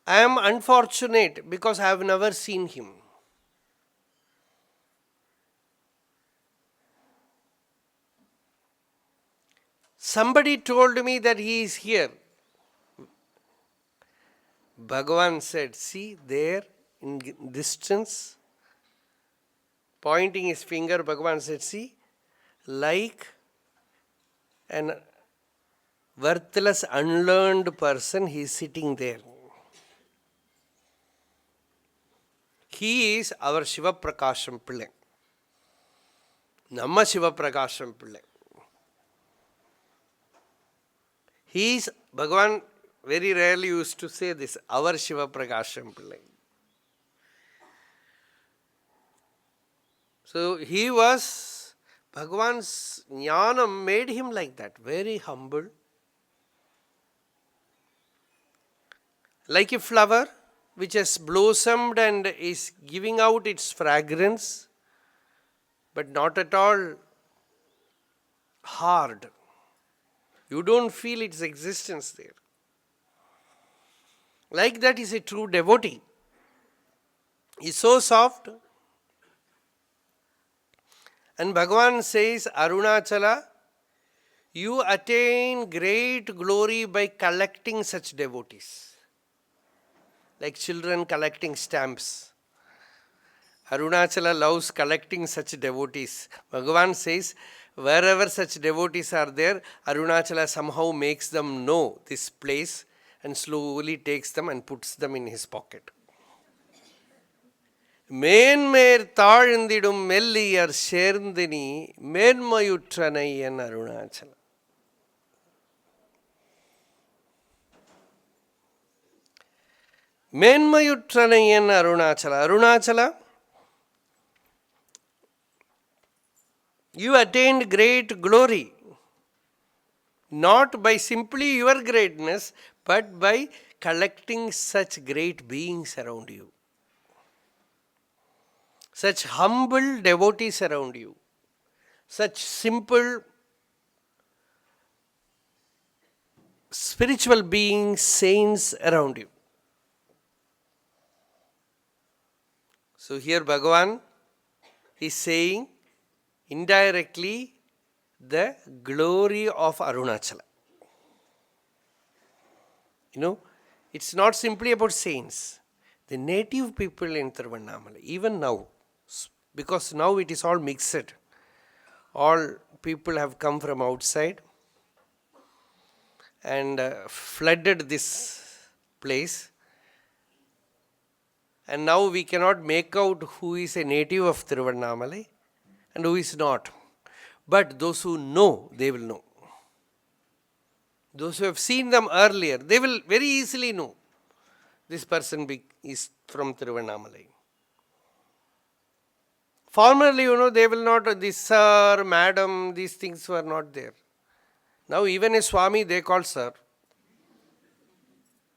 I am unfortunate because I have never seen him. Somebody told me that he is here. Bhagavan said, see there in distance, pointing his finger, Bhagavan said, see, like an worthless, unlearned person, he is sitting there. He is our Sivaprakasam Pillai. Namma Sivaprakasam Pillai. He is, Bhagavan very rarely used to say this, our Sivaprakasam Pillai. So he was, Bhagavan's jnanam made him like that, very humble. Like a flower which has blossomed and is giving out its fragrance, but not at all hard. You don't feel its existence there. Like that is a true devotee. He's so soft. And Bhagavan says, Arunāchala, you attain great glory by collecting such devotees. Like children collecting stamps. Arunāchala loves collecting such devotees. Bhagavan says, wherever such devotees are there, Arunāchala somehow makes them know this place and slowly takes them and puts them in his pocket. மேன்மேர் தாழ்ந்திடும் மெல்லியர் சேர்ந்தினி மேன்மையுற்றனை N Arunachal. மேன்மையுற்றனை N Arunachal. Arunāchala, you attained great glory, not by simply your greatness, but by collecting such great beings around you. Such humble devotees around you, such simple spiritual beings, saints around you. So here Bhagavan is saying indirectly the glory of Arunāchala. It's not simply about saints. The native people in Tiruvannamalai, even now, because now it is all mixed. All people have come from outside and flooded this place. And now we cannot make out who is a native of Tiruvannamalai and who is not. But those who know, they will know. Those who have seen them earlier, they will very easily know this person is from Tiruvannamalai. Formerly, they will not, this sir, madam, these things were not there. Now even a Swami, they call sir.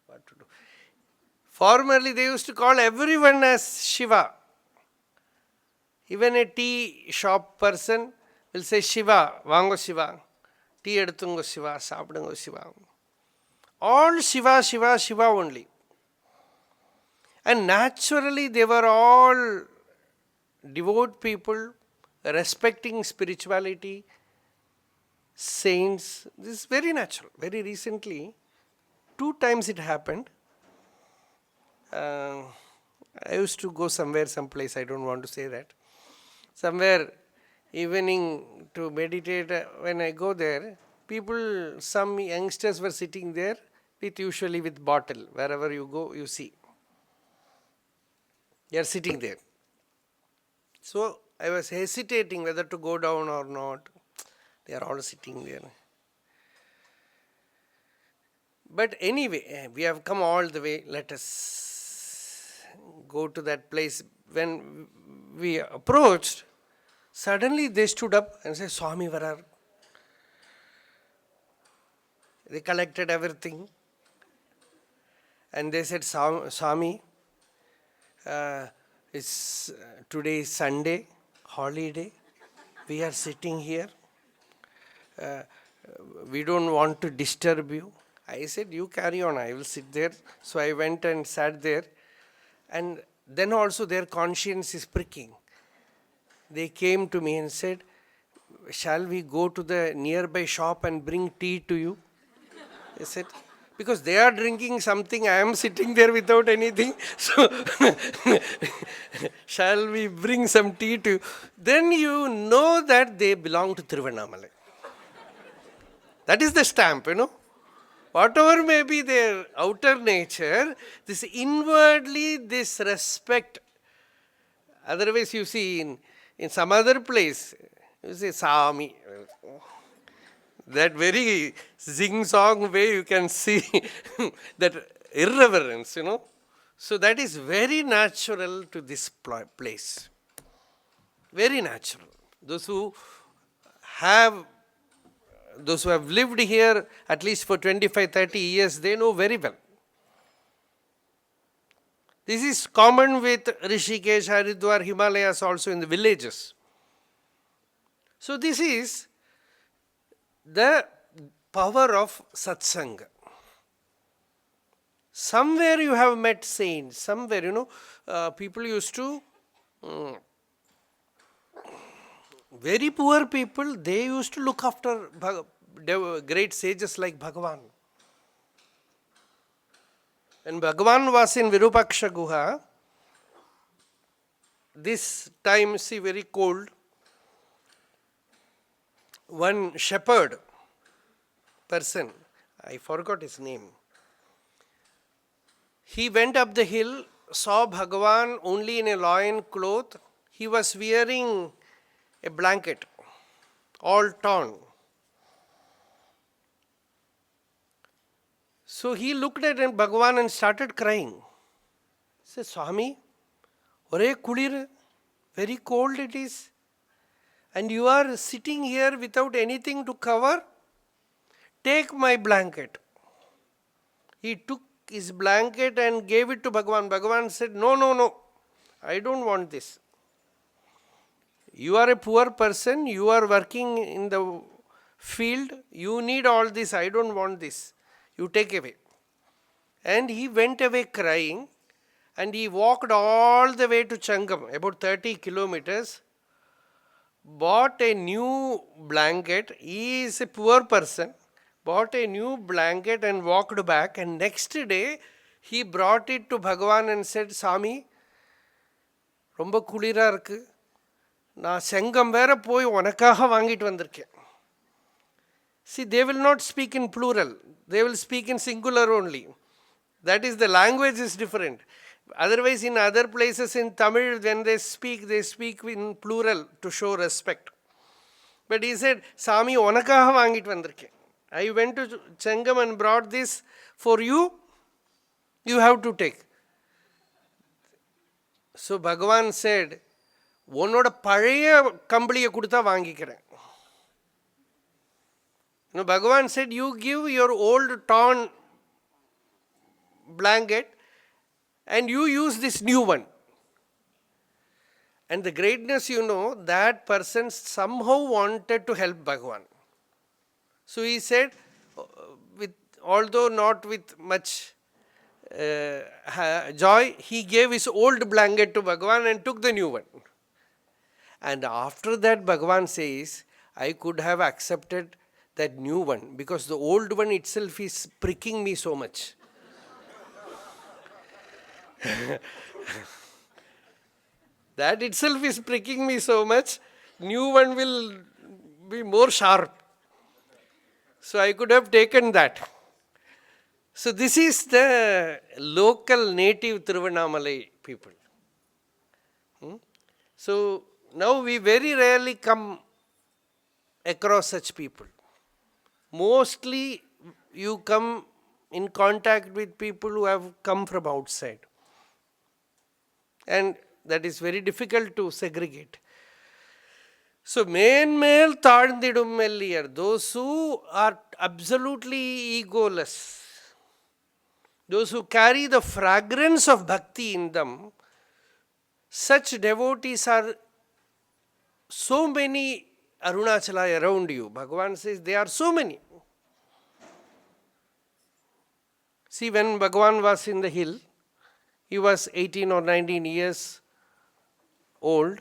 What to do? Formerly, they used to call everyone as Shiva. Even a tea shop person will say Shiva, Vango Shiva, tea eduthungo Shiva, sapdungo Shiva. All Shiva, Shiva, Shiva only. And naturally, they were all devout people, respecting spirituality, saints. This is very natural. Very recently, 2 times it happened. I used to go somewhere, someplace, I don't want to say that. Somewhere, evening to meditate, when I go there, some youngsters were sitting there, usually with bottle. Wherever you go, you see. They are sitting there. So I was hesitating whether to go down or not. They are all sitting there. But anyway, we have come all the way. Let us go to that place. When we approached, suddenly they stood up and said, Swami, where are? They collected everything. And they said, Swami, today is Sunday, holiday. We are sitting here. We don't want to disturb you. I said, you carry on, I will sit there. So I went and sat there. And then also their conscience is pricking. They came to me and said, shall we go to the nearby shop and bring tea to you? I said, because they are drinking something, I am sitting there without anything. So, shall we bring some tea to you? Then you know that they belong to Tiruvannamalai. That is the stamp, Whatever may be their outer nature, this inwardly, this respect. Otherwise, you see, in some other place, you say, Swami. That very sing-song way you can see that irreverence, So that is very natural to this place. Very natural. Those who have lived here at least for 25, 30 years, they know very well. This is common with Rishikesh, Haridwar, Himalayas also in the villages. So this is the power of satsang. Somewhere you have met saints, somewhere, people used to, very poor people, they used to look after great sages like Bhagavan. When Bhagavan was in Virupaksha Guha, this time, see, very cold, one shepherd person, I forgot his name, he went up the hill, saw Bhagavan only in a loin cloth. He was wearing a blanket, all torn. So he looked at Bhagavan and started crying. He said, Swami, ore kulir, very cold it is. And you are sitting here without anything to cover? Take my blanket. He took his blanket and gave it to Bhagavan. Bhagavan said, no, I don't want this. You are a poor person, you are working in the field, you need all this, I don't want this. You take away. And he went away crying, and he walked all the way to Changam, about 30 kilometers, bought a new blanket. He is a poor person, bought a new blanket and walked back, and next day he brought it to Bhagavan and said, Swami, romba kulira irukku, நான் செங்கம் வேற போய் உனக்காக வாங்கிட்டு வந்திருக்கேன். See, they will not speak in plural. They will speak in singular only. That is, the language is different. Otherwise, in other places in Tamil, when they speak in plural to show respect. But he said, Swami, உனக்காக வாங்கிட்டு வந்திருக்கேன். I went to Chengam and brought this for you. You have to take. So Bhagavan said, உன்னோட பழைய கம்பளியை கொடுத்தா வாங்கிக்கிறேன். Bhagavan said, you give your old torn blanket and you use this new one. And the greatness, that person somehow wanted to help Bhagavan. So he said, although not with much joy, he gave his old blanket to Bhagavan and took the new one. And after that, Bhagavan says, I could have accepted that new one because the old one itself is pricking me so much. That itself is pricking me so much, new one will be more sharp. So I could have taken that. So this is the local native Tiruvannamalai people. So now we very rarely come across such people. Mostly you come in contact with people who have come from outside. And that is very difficult to segregate. So, main tharndidum melliyer, those who are absolutely egoless, those who carry the fragrance of bhakti in them, such devotees are so many Arunāchala around you. Bhagavan says there are so many. See, when Bhagavan was in the hill, he was 18 or 19 years old.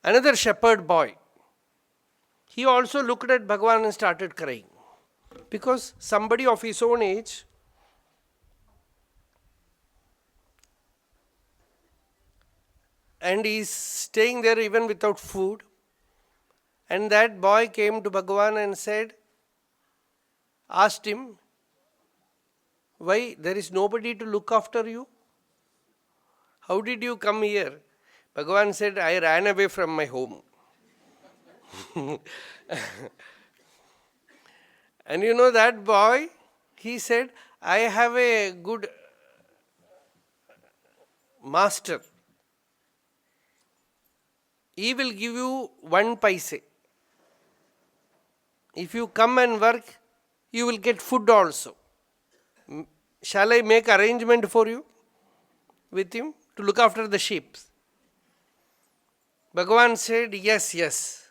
Another shepherd boy, he also looked at Bhagavan and started crying. Because somebody of his own age and he is staying there even without food. And that boy came to Bhagavan and asked him, why there is nobody to look after you? How did you come here? Bhagavan said, I ran away from my home. And you know that boy, he said, I have a good master. He will give you 1 paise. If you come and work, you will get food also. Shall I make arrangement for you with him to look after the sheep? Bhagavan said, yes, yes.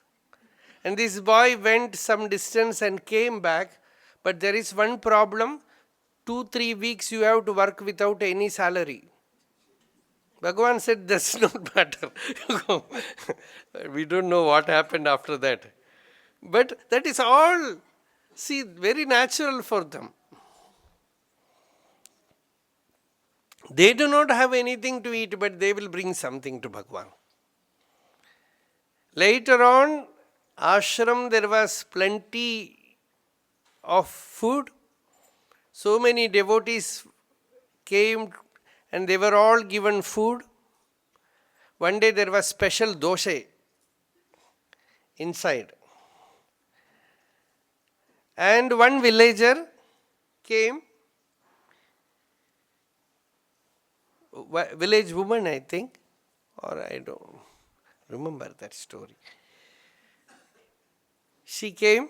And this boy went some distance and came back. But there is one problem. 2-3 weeks you have to work without any salary. Bhagavan said, that's not matter. We don't know what happened after that. But that is all, see, very natural for them. They do not have anything to eat, but they will bring something to Bhagavan. Later on, ashram, there was plenty of food. So many devotees came and they were all given food. One day there was special dosha inside. And one villager came, village woman I think, or I don't remember that story. She came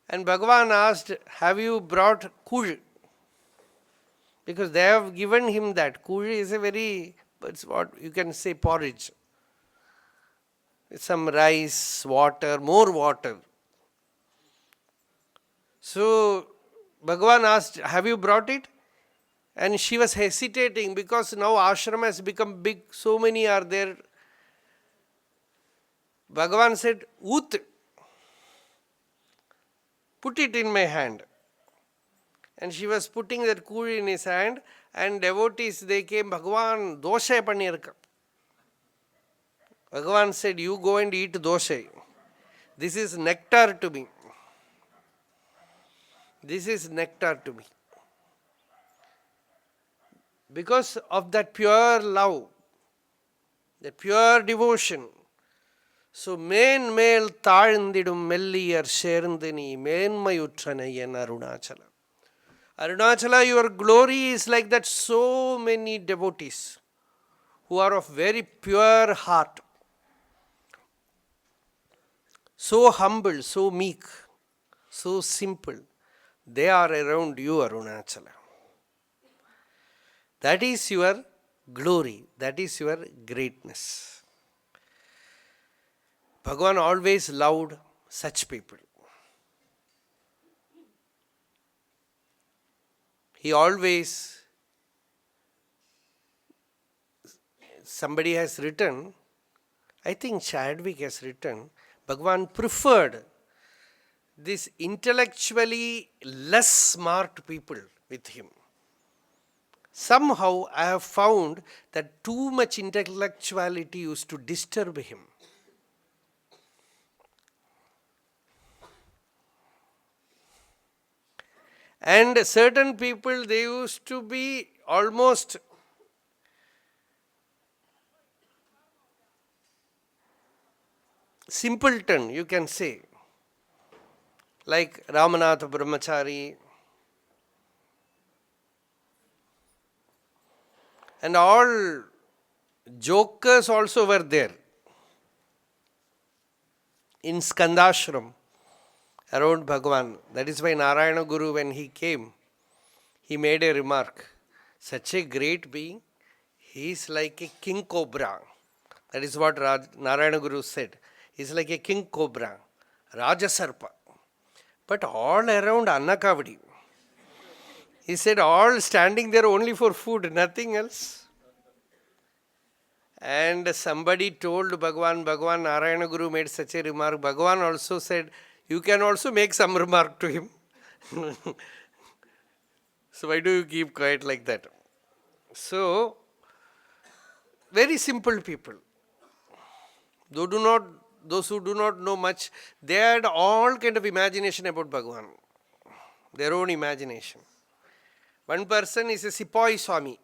and Bhagavan asked, have you brought kuj? Because they have given him that. Kuj is a very, it's what you can say, porridge. Some rice, water, more water. So Bhagavan asked, have you brought it? And she was hesitating because now ashram has become big, so many are there. Bhagavan said, Ut, put it in my hand. And she was putting that kuri in his hand, and devotees, they came, Bhagavan, dosha pannirka. Bhagavan said, you go and eat dosha. This is nectar to me. This is nectar to me. Because of that pure love, that pure devotion. So, men male taalindidum melliyar sherndini menmayutranayan Arunāchala. Arunāchala, your glory is like that so many devotees who are of very pure heart, so humble, so meek, so simple. They are around you, Arunāchala. That is your glory, that is your greatness. Bhagavan always loved such people. He always, somebody has written, I think Chadwick has written, Bhagavan preferred these intellectually less smart people with him. Somehow I have found that too much intellectuality used to disturb him. And certain people, they used to be almost simpleton, you can say. Like Ramanath Brahmachari. And all jokers also were there in Skandashram around Bhagavan. That is why Narayana Guru, when he came, he made a remark. Such a great being, he is like a king cobra. That is what Narayana Guru said. He is like a king cobra, Rajasarpa. But all around Annakavadi. He said all standing there only for food, nothing else. And somebody told Bhagavan, Narayana Guru made such a remark. Bhagavan also said, you can also make some remark to him. So why do you keep quiet like that? So, very simple people. Those who do not know much, they had all kind of imagination about Bhagavan. Their own imagination. One person is a Sepoy Swami.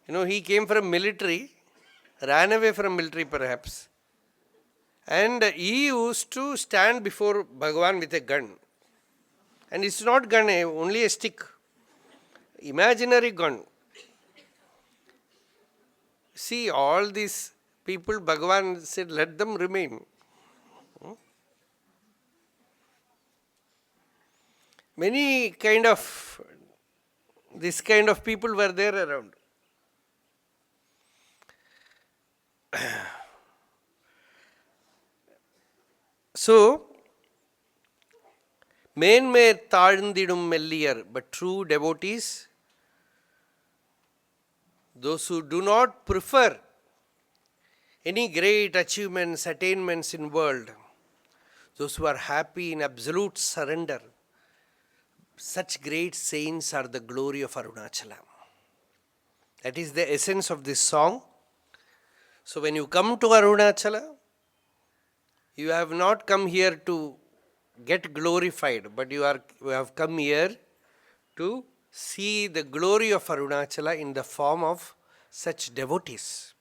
He came from military, ran away from military perhaps, And he used to stand before Bhagavan with a gun. And it's not gun, only a stick. Imaginary gun. See, all these people, Bhagavan said, let them remain. Many this kind of people were there around. So, மேன்மேற் தாழ்ந்திடும் மெல்லியர், but true devotees, those who do not prefer any great achievements, attainments in world, those who are happy in absolute surrender, such great saints are the glory of Arunāchala. That is the essence of this song. So when you come to Arunāchala, you have not come here to get glorified, but you have come here to see the glory of Arunāchala in the form of such devotees,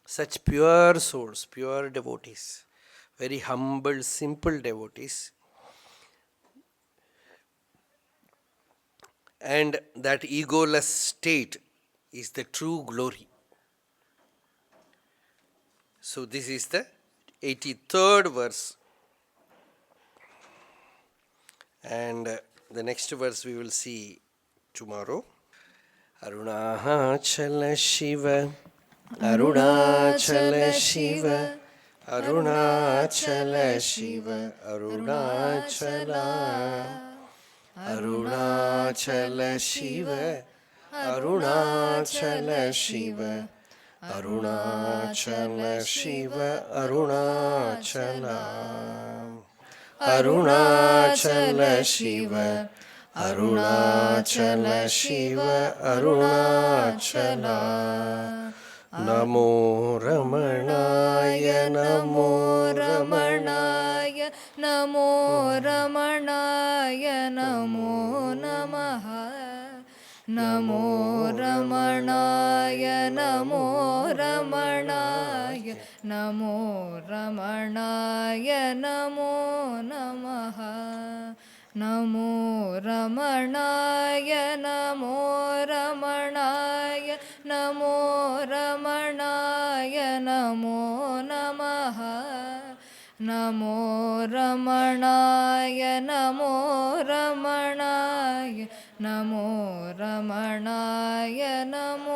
such pure souls, pure devotees, very humble, simple devotees. And that egoless state is the true glory. So this is the 83rd verse. And the next verse we will see tomorrow. Arunāchala Shiva, Arunāchala Shiva, Arunāchala Shiva, Arunāchala, Arunāchala Shiva, Arunāchala Shiva, Arunāchala Shiva, Arunāchala, Arunāchala Shiva, Arunāchala Shiva, Arunāchala. Namo Ramanaya, Namo Ramanaya, Namo Ramanaya, Namo Namaha. Namo Ramanaya, Namo Ramanaya, Namo Ramanaya, Namo Namaha. Namo Ramanaya, Namo Ramanaya, Namo Ramanaya, Namo Namaha. Namo Ramanaya, Namo Ramanaya, Namo Ramanaya, Namo